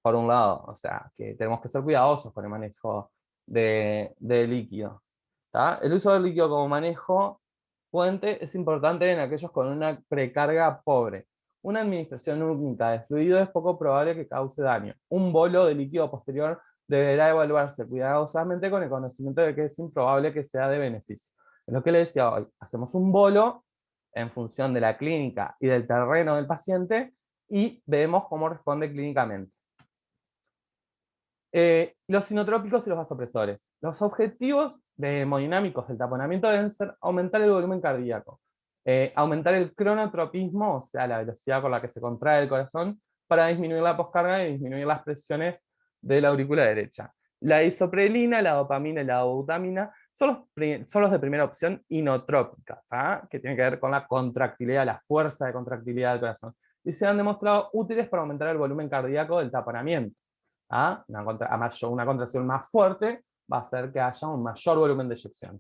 por un lado, o sea, que tenemos que ser cuidadosos con el manejo de líquido. ¿Tá? El uso del líquido como manejo puente es importante en aquellos con una precarga pobre. Una administración única de fluido es poco probable que cause daño. Un bolo de líquido posterior deberá evaluarse cuidadosamente con el conocimiento de que es improbable que sea de beneficio. Es lo que le decía hoy, hacemos un bolo en función de la clínica y del terreno del paciente y vemos cómo responde clínicamente. Los sinotrópicos y los vasopresores. Los objetivos hemodinámicos del taponamiento deben ser aumentar el volumen cardíaco, aumentar el cronotropismo, o sea, la velocidad con la que se contrae el corazón, para disminuir la poscarga y disminuir las presiones de la aurícula derecha. La isoprelina, la dopamina y la dobutamina son los de primera opción inotrópica, que tienen que ver con la contractilidad, la fuerza de contractilidad del corazón, y se han demostrado útiles para aumentar el volumen cardíaco del taponamiento. Una contracción más fuerte va a hacer que haya un mayor volumen de eyección.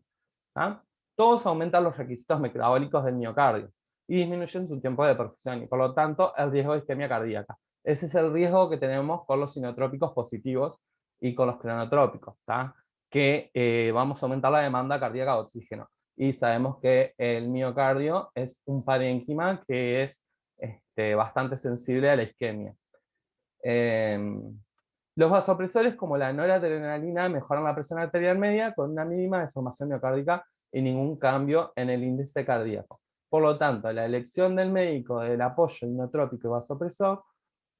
Todos aumentan los requisitos metabólicos del miocardio y disminuyen su tiempo de perfusión y por lo tanto el riesgo de isquemia cardíaca. Ese es el riesgo que tenemos con los sinotrópicos positivos y con los cronotrópicos, que vamos a aumentar la demanda cardíaca de oxígeno. Y sabemos que el miocardio es un parénquima que es bastante sensible a la isquemia. Los vasopresores como la noradrenalina mejoran la presión arterial media con una mínima deformación miocárdica y ningún cambio en el índice cardíaco. Por lo tanto, la elección del médico del apoyo inotrópico y vasopresor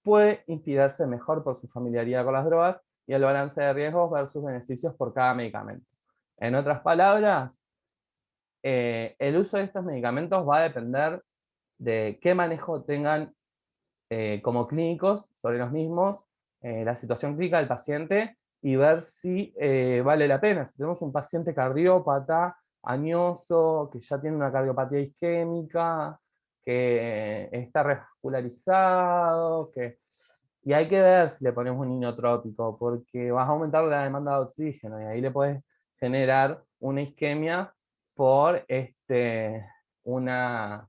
puede inspirarse mejor por su familiaridad con las drogas y el balance de riesgos versus beneficios por cada medicamento. En otras palabras, el uso de estos medicamentos va a depender de qué manejo tengan como clínicos sobre los mismos, la situación clínica del paciente y ver si vale la pena. Si tenemos un paciente cardiópata, añoso, que ya tiene una cardiopatía isquémica, que está revascularizado, y hay que ver si le ponemos un inotrópico, porque vas a aumentar la demanda de oxígeno y ahí le puedes generar una isquemia por una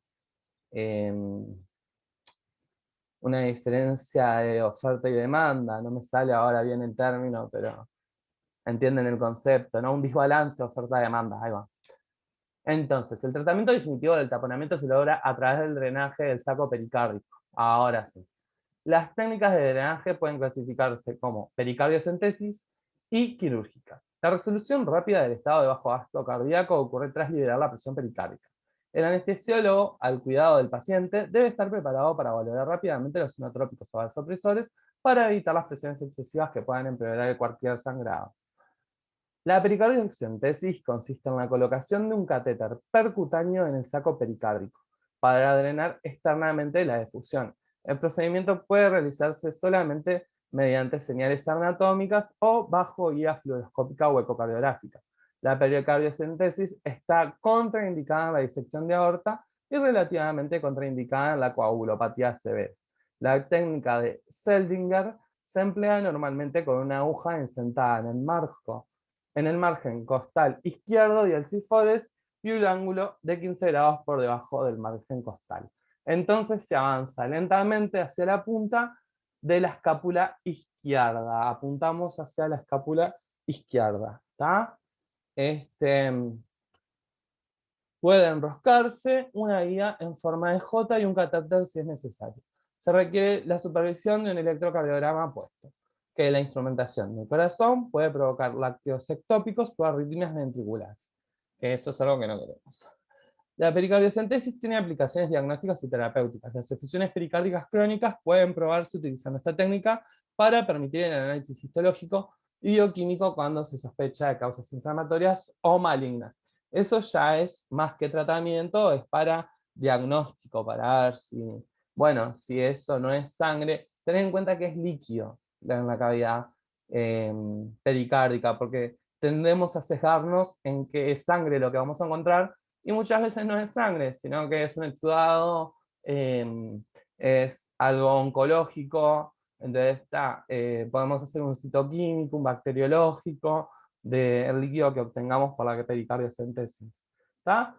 una diferencia de oferta y demanda, no me sale ahora bien el término, pero entienden el concepto, ¿no? Un desbalance de oferta-demanda, ahí va. Entonces, el tratamiento definitivo del taponamiento se logra a través del drenaje del saco pericárdico. Ahora sí. Las técnicas de drenaje pueden clasificarse como pericardiocentesis y quirúrgicas. La resolución rápida del estado de bajo gasto cardíaco ocurre tras liberar la presión pericárdica. El anestesiólogo, al cuidado del paciente, debe estar preparado para valorar rápidamente los inotrópicos o vasopresores para evitar las presiones excesivas que puedan empeorar cualquier sangrado. La pericardiocentesis consiste en la colocación de un catéter percutáneo en el saco pericárdico para drenar externamente la efusión. El procedimiento puede realizarse solamente mediante señales anatómicas o bajo guía fluoroscópica o ecocardiográfica. La pericardiocentesis está contraindicada en la disección de aorta y relativamente contraindicada en la coagulopatía severa. La técnica de Seldinger se emplea normalmente con una aguja encentada en el margen costal izquierdo y el sífodes y un ángulo de 15 grados por debajo del margen costal. Entonces se avanza lentamente hacia la punta de la escápula izquierda. Apuntamos hacia la escápula izquierda. ¿Está? Puede enroscarse una guía en forma de J y un catéter si es necesario. Se requiere la supervisión de un electrocardiograma puesto, que la instrumentación del corazón puede provocar lácteos ectópicos o arritmias ventriculares. Eso es algo que no queremos. La pericardiocentesis tiene aplicaciones diagnósticas y terapéuticas. Las efusiones pericárdicas crónicas pueden probarse utilizando esta técnica para permitir el análisis histológico y bioquímico cuando se sospecha de causas inflamatorias o malignas. Eso ya es más que tratamiento, es para diagnóstico, para ver si, bueno, si eso no es sangre. Ten en cuenta que es líquido en la cavidad pericárdica, porque tendemos a sesgarnos en que es sangre lo que vamos a encontrar, y muchas veces no es sangre, sino que es un exudado, es algo oncológico. Entonces podemos hacer un citoquímico, un bacteriológico del líquido que obtengamos por la pericardiocentesis. La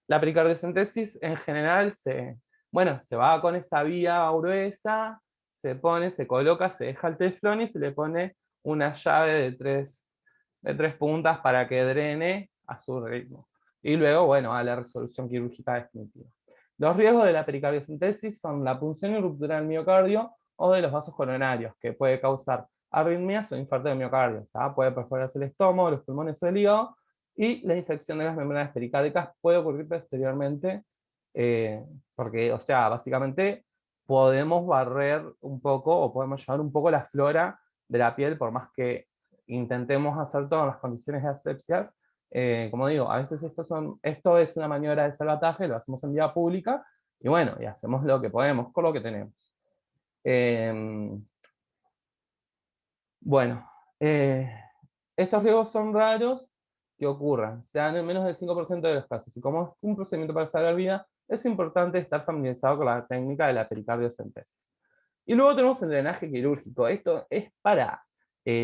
pericardiocentesis en general se va con esa vía gruesa, se pone, se coloca, se deja el teflón y se le pone una llave de tres puntas para que drene a su ritmo. Y luego, bueno, a la resolución quirúrgica definitiva. Los riesgos de la pericardiocentesis son la punción y ruptura del miocardio o de los vasos coronarios, que puede causar arritmias o infarto de miocardio. Puede perforarse el estómago, los pulmones o el hígado, y la infección de las membranas pericárdicas puede ocurrir posteriormente, porque, o sea, básicamente podemos barrer un poco o podemos llevar un poco la flora de la piel, por más que intentemos hacer todas las condiciones de asepsias. Como digo, a veces esto es una maniobra de salvataje, lo hacemos en vía pública, y bueno, y hacemos lo que podemos con lo que tenemos. Bueno, estos riesgos son raros que ocurran, se dan en menos del 5% de los casos, y como es un procedimiento para salvar vida, es importante estar familiarizado con la técnica de la pericardiocentesis. Y luego tenemos el drenaje quirúrgico. Esto es para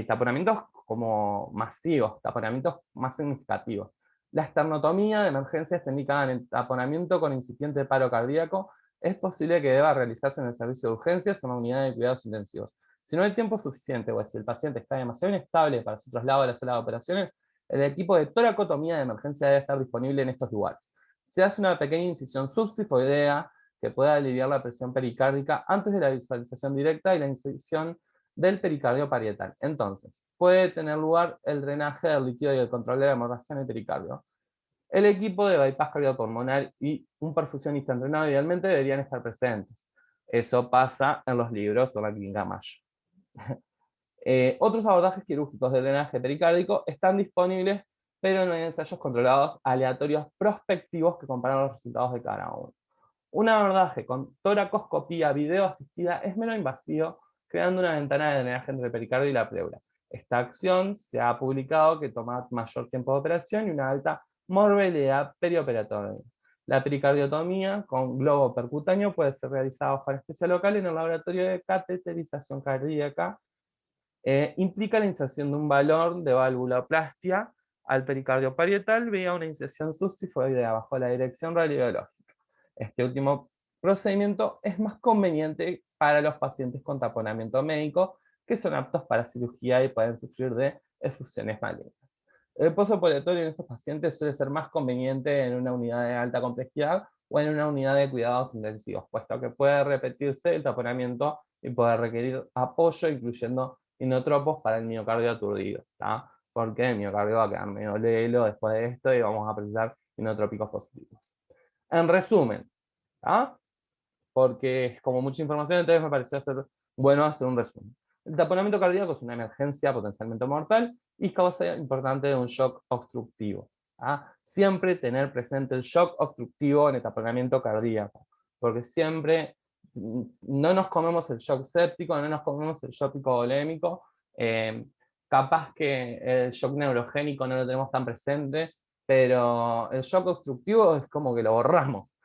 taponamientos como masivos, taponamientos más significativos. La esternotomía de emergencia está indicada en el taponamiento con incipiente paro cardíaco. Es posible que deba realizarse en el servicio de urgencias o en una unidad de cuidados intensivos. Si no hay tiempo suficiente o si el paciente está demasiado inestable para su traslado a la sala de operaciones, el equipo de toracotomía de emergencia debe estar disponible en estos lugares. Se hace una pequeña incisión subsifoidea que pueda aliviar la presión pericárdica antes de la visualización directa y la incisión del pericardio parietal. Entonces, puede tener lugar el drenaje del líquido y el control de la hemorragia en el pericardio. El equipo de bypass cardiopulmonar y un perfusionista entrenado idealmente deberían estar presentes. Eso pasa en los libros de la clínica Mayo. Otros abordajes quirúrgicos de drenaje pericárdico están disponibles, pero no hay ensayos controlados aleatorios prospectivos que comparan los resultados de cada uno. Un abordaje con toracoscopía video asistida es menos invasivo, creando una ventana de drenaje entre el pericardio y la pleura. Esta acción se ha publicado que toma mayor tiempo de operación y una alta morbilidad perioperatoria. La pericardiotomía con globo percutáneo puede ser realizada bajo anestesia local en el laboratorio de cateterización cardíaca. Implica la inserción de un balón de valvuloplastia al pericardio parietal vía una incisión subsifoidea bajo la dirección radiológica. Este último procedimiento es más conveniente para los pacientes con taponamiento médico que son aptos para cirugía y pueden sufrir de efusiones malignas. El postoperatorio en estos pacientes suele ser más conveniente en una unidad de alta complejidad o en una unidad de cuidados intensivos, puesto que puede repetirse el taponamiento y puede requerir apoyo, incluyendo inotropos para el miocardio aturdido, ¿tá? Porque el miocardio va a quedar medio lelo después de esto y vamos a precisar inotrópicos positivos. En resumen, ¿tá? Porque es como mucha información, entonces me pareció bueno hacer un resumen. El taponamiento cardíaco es una emergencia potencialmente mortal y causa importante de un shock obstructivo. Siempre tener presente el shock obstructivo en el taponamiento cardíaco, porque siempre no nos comemos el shock séptico, no nos comemos el shock hipovolémico, capaz que el shock neurogénico no lo tenemos tan presente, pero el shock obstructivo es como que lo borramos.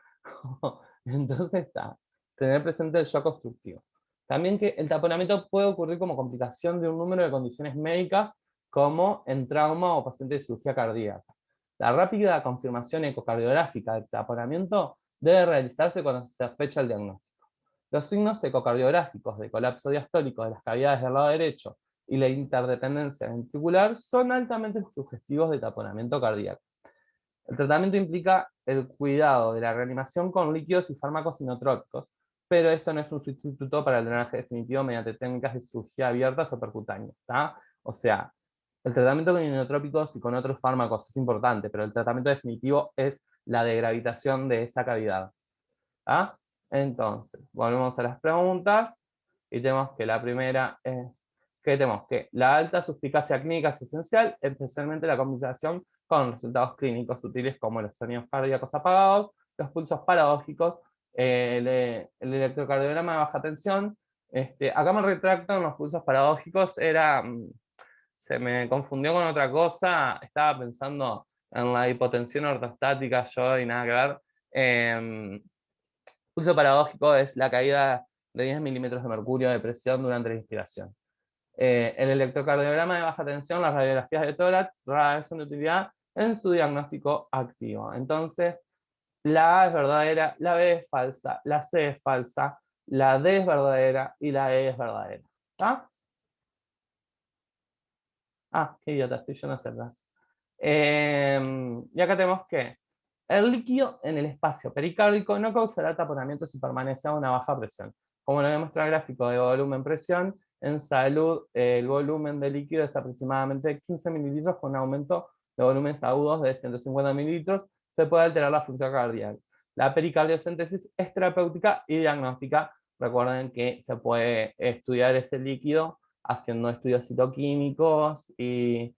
Entonces está, tener presente el shock obstructivo. También que el taponamiento puede ocurrir como complicación de un número de condiciones médicas, como en trauma o pacientes de cirugía cardíaca. La rápida confirmación ecocardiográfica del taponamiento debe realizarse cuando se sospecha el diagnóstico. Los signos ecocardiográficos de colapso diastólico de las cavidades del lado derecho y la interdependencia ventricular son altamente sugestivos de taponamiento cardíaco. El tratamiento implica el cuidado de la reanimación con líquidos y fármacos inotrópicos, pero esto no es un sustituto para el drenaje definitivo mediante técnicas de cirugía abiertas o percutáneas. O sea, el tratamiento con inotrópicos y con otros fármacos es importante, pero el tratamiento definitivo es la degravitación de esa cavidad. Entonces, volvemos a las preguntas y tenemos que la primera es que tenemos que la alta suspicacia clínica es esencial, especialmente la combinación con resultados clínicos útiles como los sonidos cardíacos apagados, los pulsos paradójicos, el electrocardiograma de baja tensión. Acá me retracto en los pulsos paradójicos, se me confundió con otra cosa, estaba pensando en la hipotensión ortostática yo y nada que ver. Pulso paradójico es la caída de 10 milímetros de mercurio de presión durante la inspiración. El electrocardiograma de baja tensión, las radiografías de tórax, rara vez son de utilidad en su diagnóstico activo. Entonces, la A es verdadera, la B es falsa, la C es falsa, la D es verdadera y la E es verdadera. Qué idiota, estoy yo no sé atrás. Y acá tenemos que el líquido en el espacio pericárdico no causará taponamiento si permanece a una baja presión. Como lo demuestra el gráfico de volumen-presión, en salud el volumen de líquido es aproximadamente 15 mililitros con un aumento de volúmenes agudos de 150 mililitros. Se puede alterar la función cardíaca. La pericardiocéntesis es terapéutica y diagnóstica. Recuerden que se puede estudiar ese líquido haciendo estudios citoquímicos y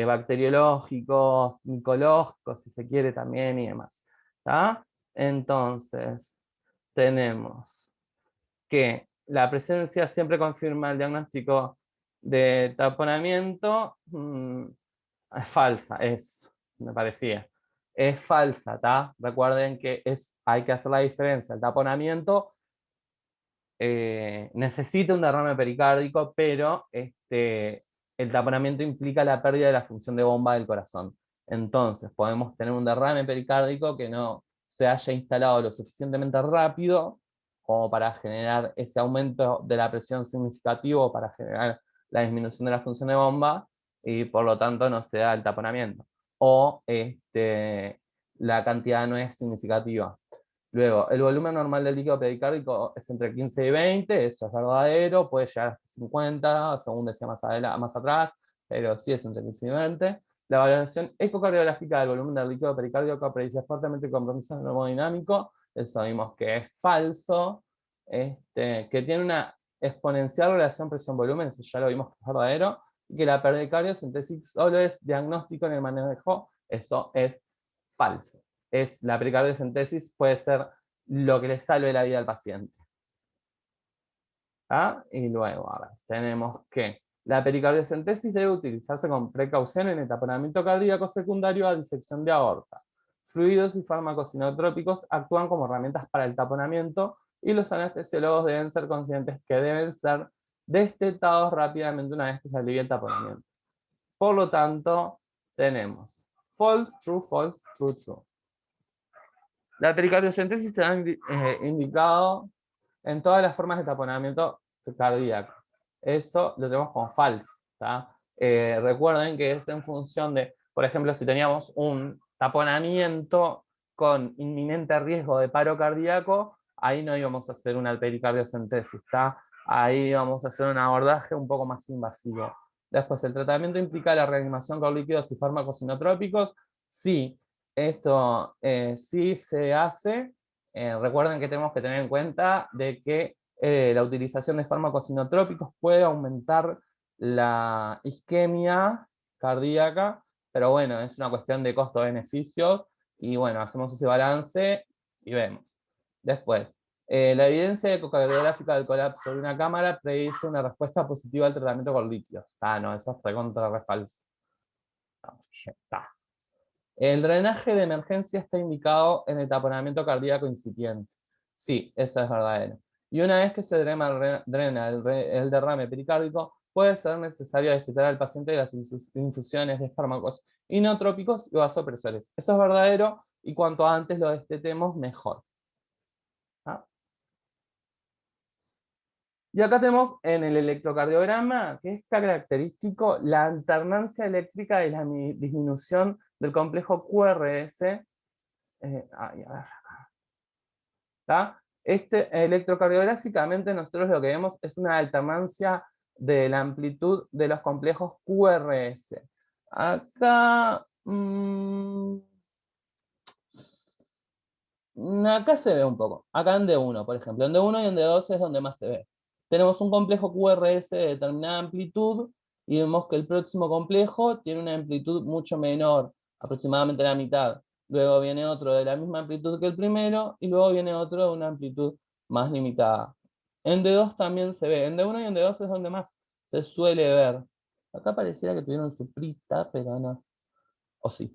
bacteriológicos, micológicos, si se quiere también y demás. Entonces, tenemos que la presencia siempre confirma el diagnóstico de taponamiento. Es falsa, me parecía. Es falsa, ¿está? Recuerden que hay que hacer la diferencia. El taponamiento necesita un derrame pericárdico, pero el taponamiento implica la pérdida de la función de bomba del corazón. Entonces, podemos tener un derrame pericárdico que no se haya instalado lo suficientemente rápido como para generar ese aumento de la presión significativo, para generar la disminución de la función de bomba, y por lo tanto no se da el taponamiento. O la cantidad no es significativa. Luego, el volumen normal del líquido pericárdico es entre 15 y 20, eso es verdadero, puede llegar hasta 50, según decía más atrás, pero sí es entre 15 y 20. La valoración ecocardiográfica del volumen del líquido pericárdico predice fuertemente el compromiso termodinámico, eso vimos que es falso, que tiene una exponencial relación presión-volumen, eso ya lo vimos que es verdadero, y que la pericardiocentesis solo es diagnóstico en el manejo, eso es falso. La pericardiocentesis puede ser lo que le salve la vida al paciente. Y luego, a ver, tenemos que la pericardiocentesis debe utilizarse con precaución en el taponamiento cardíaco secundario a disección de aorta. Fluidos y fármacos inotrópicos actúan como herramientas para el taponamiento y los anestesiólogos deben ser conscientes que deben ser destetados rápidamente una vez que se alivie el taponamiento. Por lo tanto, tenemos false, true, true. La pericardiocentesis se ha indicado en todas las formas de taponamiento cardíaco. Eso lo tenemos como falso. Recuerden que es en función de, por ejemplo, si teníamos un taponamiento con inminente riesgo de paro cardíaco, ahí no íbamos a hacer una pericardiocentesis, ¿está? Ahí vamos a hacer un abordaje un poco más invasivo. Después, el tratamiento implica la reanimación con líquidos y fármacos inotrópicos. Sí, esto sí se hace. Recuerden que tenemos que tener en cuenta de que la utilización de fármacos inotrópicos puede aumentar la isquemia cardíaca, pero bueno, es una cuestión de costo-beneficio, y bueno, hacemos ese balance y vemos. Después, la evidencia ecocardiográfica del colapso de una cámara predice una respuesta positiva al tratamiento con líquidos. Ah, no, eso es recontra re falso. No, ya está. El drenaje de emergencia está indicado en el taponamiento cardíaco incipiente. Sí, eso es verdadero. Y una vez que se drena el derrame pericárdico, puede ser necesario desquitar al paciente de las infusiones de fármacos inotrópicos y vasopresores. Eso es verdadero, y cuanto antes lo destetemos, mejor. ¿Ah? Y acá tenemos en el electrocardiograma, que es característico, la alternancia eléctrica de la disminución del complejo QRS. A ver, ¿tá? Electrocardiográficamente nosotros lo que vemos es una alternancia de la amplitud de los complejos QRS. Acá, acá se ve un poco. Acá en D1, por ejemplo. En D1 y en D2 es donde más se ve. Tenemos un complejo QRS de determinada amplitud y vemos que el próximo complejo tiene una amplitud mucho menor, aproximadamente la mitad. Luego viene otro de la misma amplitud que el primero y luego viene otro de una amplitud más limitada. En D2 también se ve. En D1 y en D2 es donde más se suele ver. Acá pareciera que tuvieron su prita, pero no. O sí.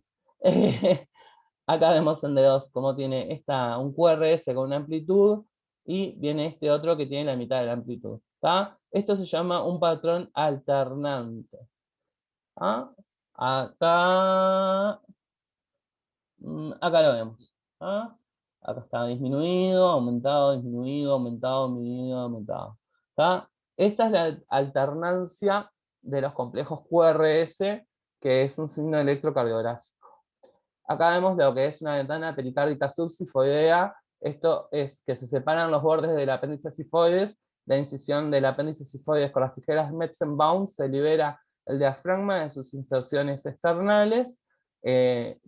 Acá vemos en D2 cómo tiene un QRS con una amplitud y viene este otro que tiene la mitad de la amplitud. ¿Tá? Esto se llama un patrón alternante. ¿Ah? Acá, acá lo vemos. ¿Ah? Acá está disminuido, aumentado, disminuido, aumentado, disminuido, aumentado. ¿Tá? Esta es la alternancia de los complejos QRS, que es un signo electrocardiográfico. Acá vemos lo que es una ventana pericárdica subsifoidea. Esto es que se separan los bordes del apéndice sifoides. La incisión del apéndice sifoides con las tijeras Metzenbaum se libera el diafragma de sus inserciones externales.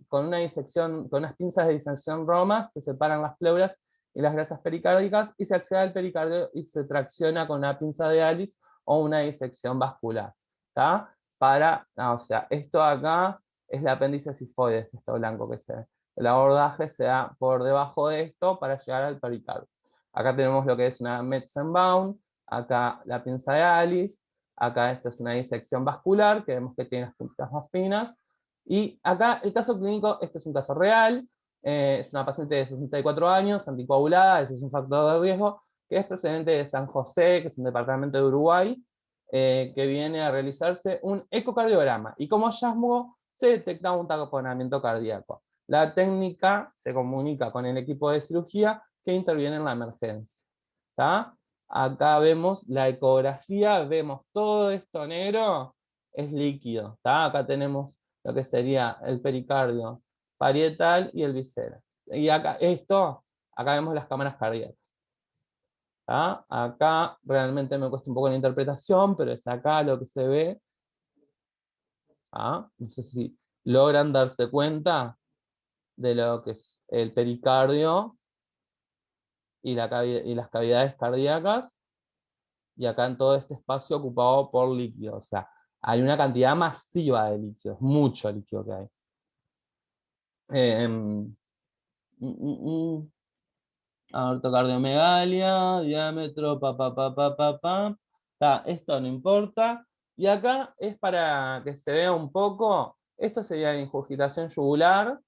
Con una disección, con unas pinzas de disección romas, se separan las pleuras y las grasas pericárdicas y se accede al pericardio y se tracciona con una pinza de Alice o una disección vascular. ¿Tá? O sea, esto acá es el apéndice sifoides, esto blanco que se ve. El abordaje se da por debajo de esto para llegar al pericardio. Acá tenemos lo que es una Metzenbaum, acá la pinza de Alice, acá esta es una disección vascular, que vemos que tiene las puntitas más finas, y acá el caso clínico, este es un caso real, es una paciente de 64 años, anticoagulada, ese es un factor de riesgo, que es procedente de San José, que es un departamento de Uruguay, que viene a realizarse un ecocardiograma, y como hallazgo se detecta un taponamiento cardíaco. La técnica se comunica con el equipo de cirugía que interviene en la emergencia. ¿Tá? Acá vemos la ecografía, vemos todo esto negro, es líquido. ¿Tá? Acá tenemos lo que sería el pericardio parietal y el visceral. Y acá, acá vemos las cámaras cardíacas. ¿Tá? Acá realmente me cuesta un poco la interpretación, pero es acá lo que se ve. ¿Ah? No sé si logran darse cuenta de lo que es el pericardio y las cavidades cardíacas, y acá en todo este espacio ocupado por líquido. O sea, hay una cantidad masiva de líquidos, mucho líquido que hay. Aortocardiomegalia, diámetro, esto no importa. Y acá es para que se vea un poco, esto sería la ingurgitación yugular.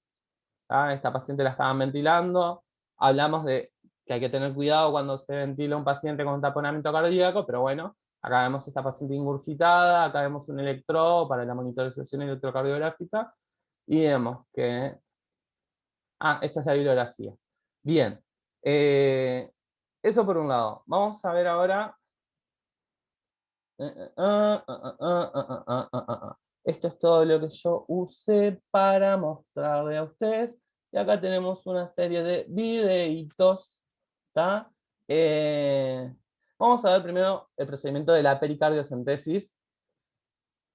Esta paciente la estaban ventilando. Hablamos de que hay que tener cuidado cuando se ventila un paciente con taponamiento cardíaco, pero bueno, acá vemos esta paciente ingurgitada, acá vemos un electrodo para la monitorización electrocardiográfica, y vemos que... esta es la bibliografía. Bien, eso por un lado. Vamos a ver ahora Esto es todo lo que yo usé para mostrarle a ustedes. Y acá tenemos una serie de videitos. ¿Tá? Vamos a ver primero el procedimiento de la pericardiocentesis.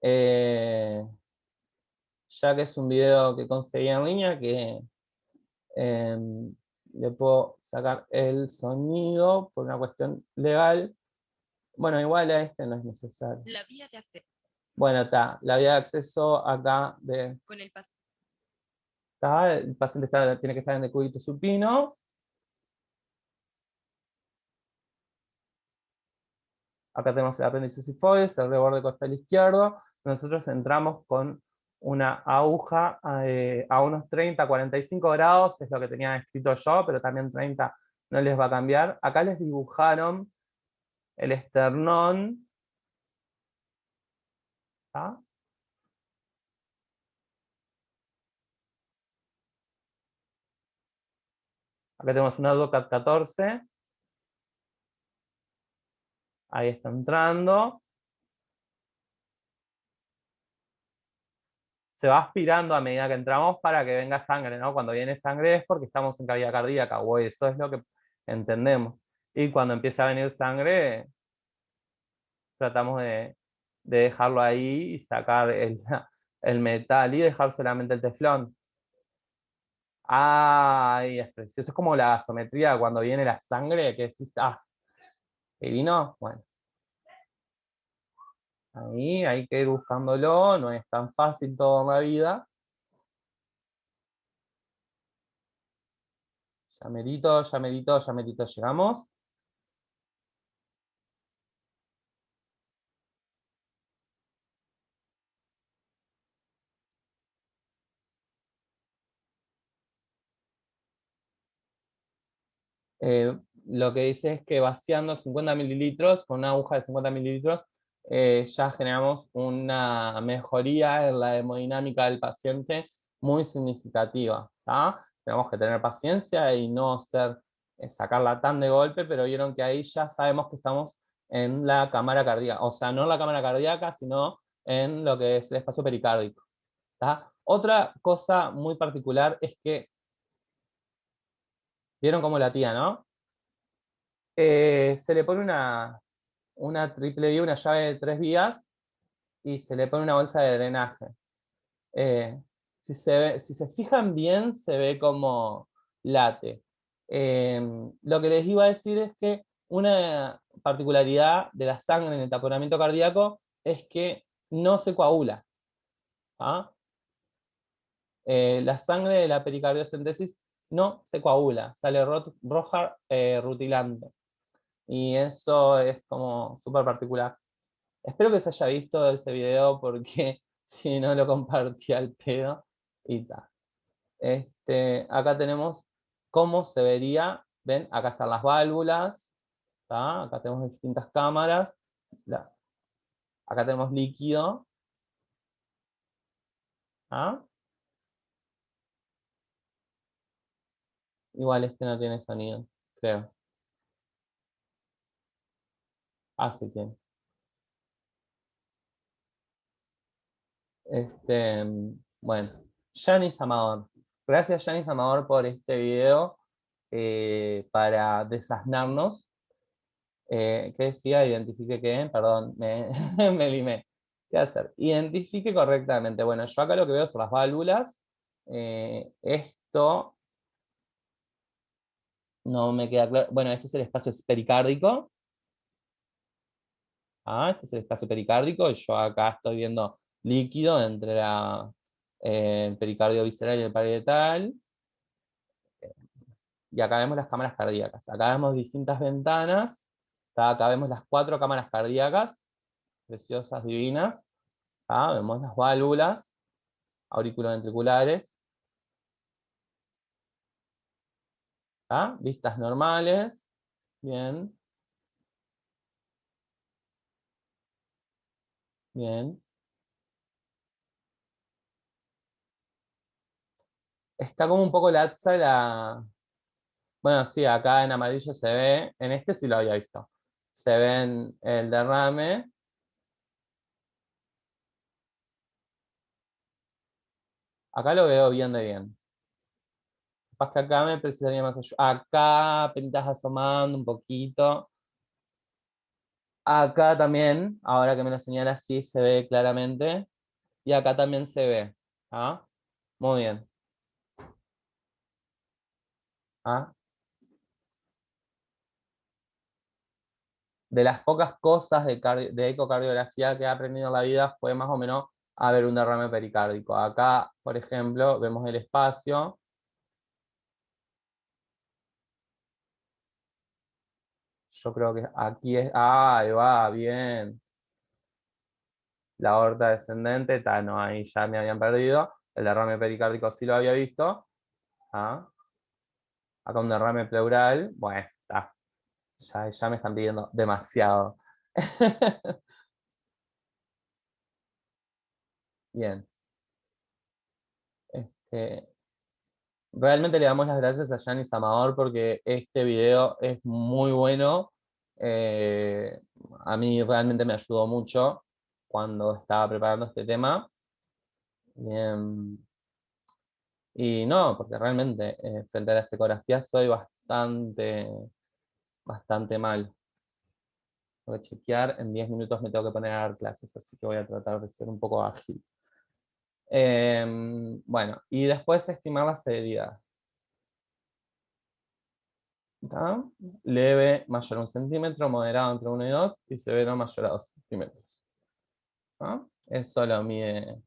eh, ya que es un video que conseguí en línea, que le puedo sacar el sonido por una cuestión legal. Bueno, igual a este no es necesario. La vía de acceso. Bueno, está. La vía de acceso acá de. Con el paciente. El paciente tiene que estar en decúbito supino. Acá tenemos el apéndice sifoides, el reborde costal izquierdo. Nosotros entramos con una aguja a unos 30, 45 grados, es lo que tenía escrito yo, pero también 30 no les va a cambiar. Acá les dibujaron el esternón. ¿Tá? Acá tenemos un AutoCAD 14. Ahí está entrando. Se va aspirando a medida que entramos para que venga sangre, ¿no? Cuando viene sangre es porque estamos en cavidad cardíaca, o eso es lo que entendemos. Y cuando empieza a venir sangre, tratamos de dejarlo ahí y sacar el metal y dejar solamente el teflón. Ay, es precioso. Es como la gasometría cuando viene la sangre, que decís, ¿que vino? Bueno, ahí hay que ir buscándolo, no es tan fácil todo en la vida. Ya merito, ya merito, ya merito, llegamos. Lo que dice es que vaciando 50 mililitros, con una aguja de 50 mililitros, ya generamos una mejoría en la hemodinámica del paciente muy significativa. ¿Tá? Tenemos que tener paciencia y no sacarla tan de golpe, pero vieron que ahí ya sabemos que estamos en la cámara cardíaca, o sea, no en la cámara cardíaca, sino en lo que es el espacio pericárdico. ¿Tá? Otra cosa muy particular es que, vieron cómo latía, ¿no? Se le pone una triple vía, una llave de 3 vías, y se le pone una bolsa de drenaje. Si se fijan bien, se ve como late. Lo que les iba a decir es que una particularidad de la sangre en el taponamiento cardíaco es que no se coagula. ¿Ah? La sangre de la pericardiocentesis no se coagula, sale roja rutilante. Y eso es como súper particular. Espero que se haya visto ese video porque si no lo compartí al pedo. Y ta. Acá tenemos cómo se vería. Ven, acá están las válvulas. ¿Tá? Acá tenemos distintas cámaras. Acá tenemos líquido. ¿Ah? Igual este no tiene sonido, creo. Sí tiene. Bueno, Yanis Amador. Gracias, Yanis Amador, por este video para desasnarnos. ¿Qué decía? Identifique qué, perdón, me limé. ¿Qué hacer? Identifique correctamente. Bueno, yo acá lo que veo son las válvulas. Esto no me queda claro. Bueno, este es el espacio pericárdico. Este es el espacio pericárdico. Y yo acá estoy viendo líquido entre el pericardio visceral y el parietal. Y acá vemos las cámaras cardíacas. Acá vemos distintas ventanas. Acá vemos las 4 cámaras cardíacas, preciosas, divinas. Vemos las válvulas auriculoventriculares. Vistas normales. Bien. Bien. Está como un poco laxa la. Bueno, sí, acá en amarillo se ve. En este sí lo había visto. Se ven el derrame. Acá lo veo bien de bien. Capaz que acá me precisaría más ayuda. Acá apenas asomando un poquito. Acá también, ahora que me lo señala así, se ve claramente. Y acá también se ve. ¿Ah? Muy bien. ¿Ah? De las pocas cosas de ecocardiografía que he aprendido en la vida fue más o menos a ver un derrame pericárdico. Acá, por ejemplo, vemos el espacio. Yo creo que aquí es. Ah, ahí va, bien. La aorta descendente, no, ahí ya me habían perdido. El derrame pericárdico sí lo había visto. Ah, acá un derrame pleural. Bueno, está. Ya me están pidiendo demasiado. Bien. Este, realmente le damos las gracias a Yanis Amador porque este video es muy bueno. Eh, a mí realmente me ayudó mucho cuando estaba preparando este tema. Bien. Y no, porque realmente frente a las ecografías soy bastante mal. Tengo que chequear, en 10 minutos me tengo que poner a dar clases, así que voy a tratar de ser un poco ágil. Bueno, y después estimar la severidad. ¿Tá? Leve, mayor a 1 centímetro, moderado entre 1 y 2, y severo mayor a 2 centímetros. ¿Tá? Eso lo mide.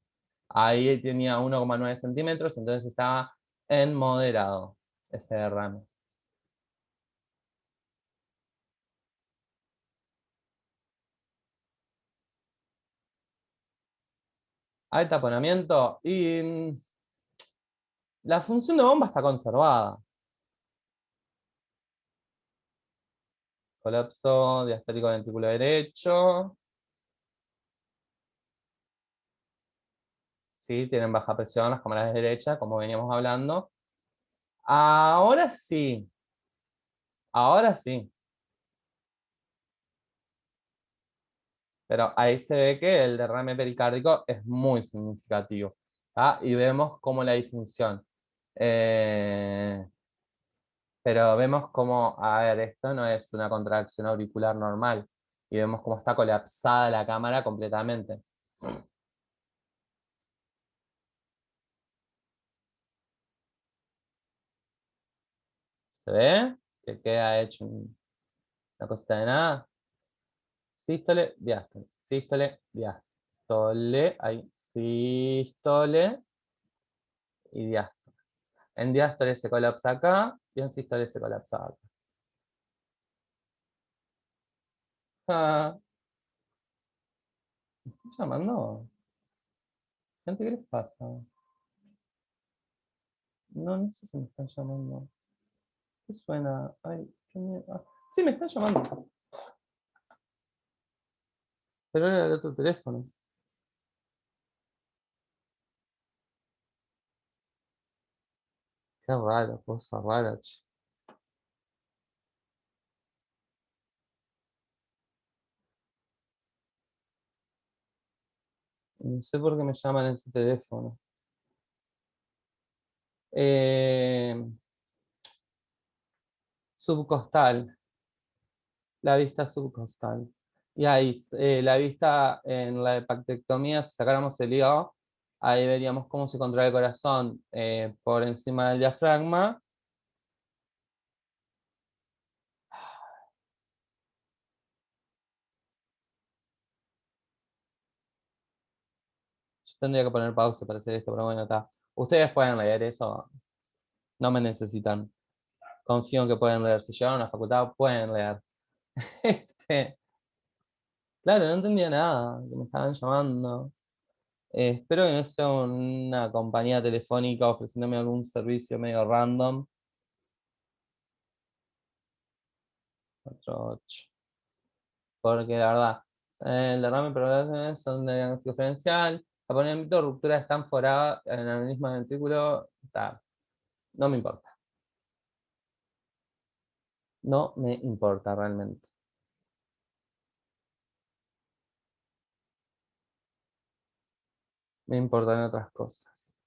Ahí tenía 1,9 centímetros, entonces estaba en moderado ese derrame. Hay taponamiento y la función de bomba está conservada. Colapso diastólico ventrículo derecho. Sí, tienen baja presión las cámaras de derecha, como veníamos hablando. Ahora sí, ahora sí. Pero ahí se ve que el derrame pericárdico es muy significativo. ¿Tá? Y vemos como la disfunción. Eh, pero vemos como, a ver, esto no es una contracción auricular normal. Y vemos cómo está colapsada la cámara completamente. ¿Se ve? Que queda hecho una cosita de nada. Sístole, diástole. Sístole, diástole. Ahí. Sístole y diástole. En diástole se colapsa acá y en sístole se colapsa acá. Ah, ¿me están llamando? Gente, ¿qué les pasa? No, no sé si me están llamando. ¿Qué suena? Ay, qué miedo. Ah, sí, me están llamando. Pero era el otro teléfono. Qué raro, cosa rara, che. No sé por qué me llaman ese teléfono. Eh, subcostal. La vista subcostal. Y ahí, la vista en la hepatectomía, si sacáramos el hígado, ahí veríamos cómo se controla el corazón por encima del diafragma. Yo tendría que poner pausa para hacer esto, pero bueno, está. Ustedes pueden leer eso, no me necesitan. Confío en que pueden leer. Si llegaron a la facultad, pueden leer. Este, claro, no entendía nada, que me estaban llamando. Espero que no sea una compañía telefónica ofreciéndome algún servicio medio random. 48. Porque la verdad, el derrame pleural son de diagnóstico diferencial, taponamiento, ruptura estánfora en el mismo ventrículo, no me importa. No me importa realmente. Me importan otras cosas.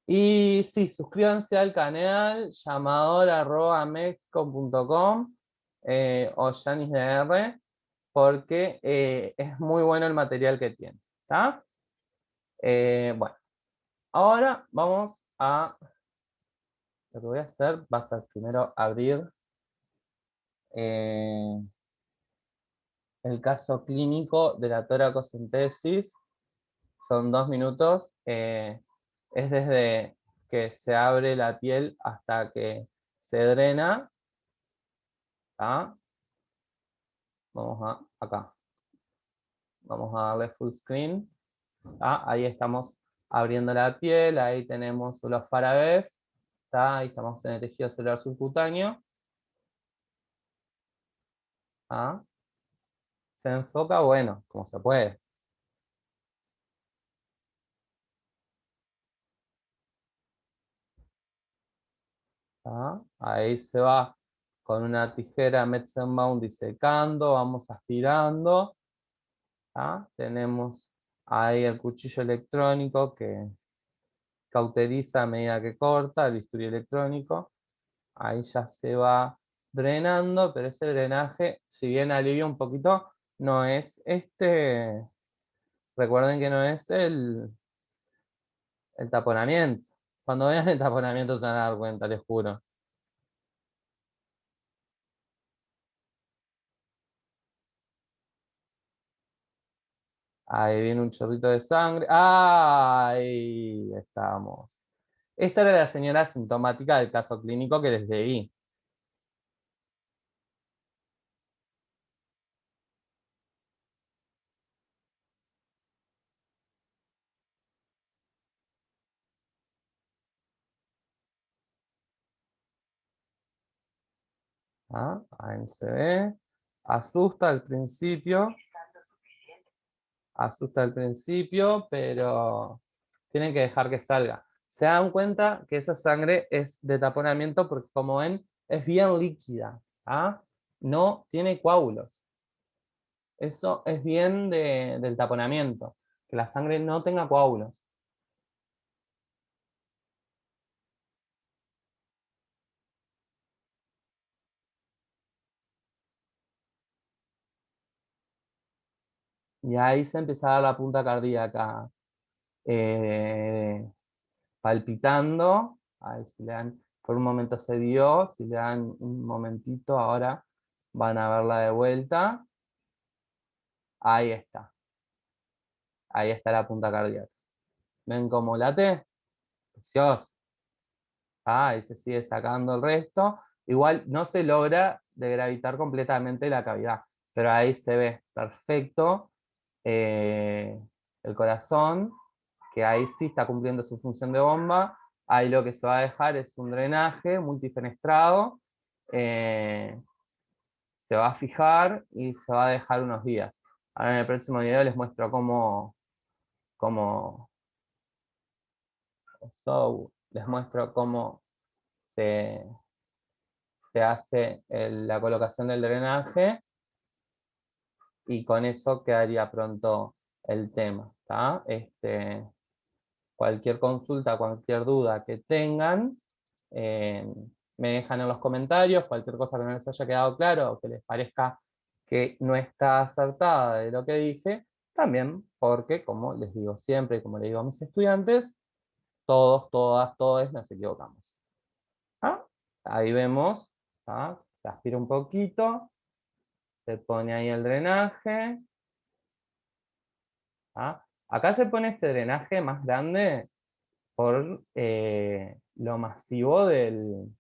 Y sí, suscríbanse al canal llamador@mexico.com o YanisDR, porque es muy bueno el material que tiene. ¿Está? Bueno, ahora vamos a... Lo que voy a hacer va a ser primero abrir eh, el caso clínico de la toracocentesis. Son 2 minutos. Es desde que se abre la piel hasta que se drena. ¿Tá? Vamos acá. Vamos a darle full screen. ¿Tá? Ahí estamos abriendo la piel. Ahí tenemos los farabés. ¿Tá? Ahí estamos en el tejido celular subcutáneo. ¿Tá? Se enfoca, bueno, como se puede. ¿Tá? Ahí se va con una tijera Metzenbaum disecando, vamos aspirando. ¿Tá? Tenemos ahí el cuchillo electrónico que cauteriza a medida que corta, el bisturí electrónico. Ahí ya se va drenando, pero ese drenaje, si bien alivia un poquito, no es recuerden que no es el taponamiento. Cuando vean el taponamiento se van a dar cuenta, les juro. Ahí viene un chorrito de sangre. Ahí estamos. Esta era la señora asintomática del caso clínico que les leí. ¿Ah? Ahí se ve. Asusta al principio. Asusta al principio, pero tienen que dejar que salga. Se dan cuenta que esa sangre es de taponamiento porque, como ven, es bien líquida. ¿Ah? No tiene coágulos. Eso es bien del taponamiento, que la sangre no tenga coágulos. Y ahí se empieza a dar la punta cardíaca palpitando. Ahí si le dan, por un momento se dio, si le dan un momentito, ahora van a verla de vuelta. Ahí está. Ahí está la punta cardíaca. ¿Ven cómo late? Precioso. Ahí se sigue sacando el resto. Igual no se logra degravitar completamente la cavidad, pero ahí se ve perfecto eh, el corazón, que ahí sí está cumpliendo su función de bomba. Ahí lo que se va a dejar es un drenaje multifenestrado. eh, Se va a fijar y se va a dejar unos días. Ahora en el próximo video les muestro cómo les muestro cómo se, se hace la colocación del drenaje, y con eso quedaría pronto el tema. ¿Tá? Cualquier consulta, cualquier duda que tengan, eh, me dejan en los comentarios. Cualquier cosa que no les haya quedado claro o que les parezca que no está acertada de lo que dije, también porque, como les digo siempre y como les digo a mis estudiantes, todos, todas, todos nos equivocamos. ¿Ah? Ahí vemos, ¿ah? Se aspira un poquito, se pone ahí el drenaje. ¿Ah? Acá se pone este drenaje más grande por lo masivo del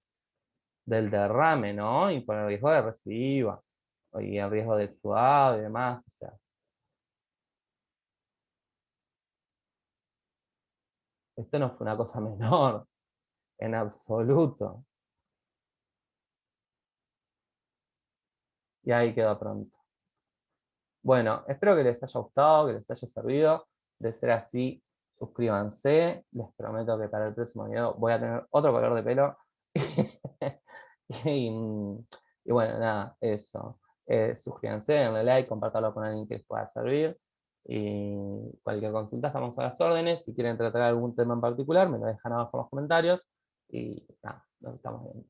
derrame, ¿no? Y por el riesgo de recidiva, y el riesgo de exudado y demás. O sea, esto no fue una cosa menor, en absoluto. Y ahí quedó pronto. Bueno, espero que les haya gustado, que les haya servido. De ser así, suscríbanse. Les prometo que para el próximo video voy a tener otro color de pelo. y, bueno, nada, eso. Suscríbanse, denle like, compártanlo con alguien que les pueda servir. Y cualquier consulta estamos a las órdenes. Si quieren tratar algún tema en particular, me lo dejan abajo en los comentarios. Y nada, nos estamos viendo.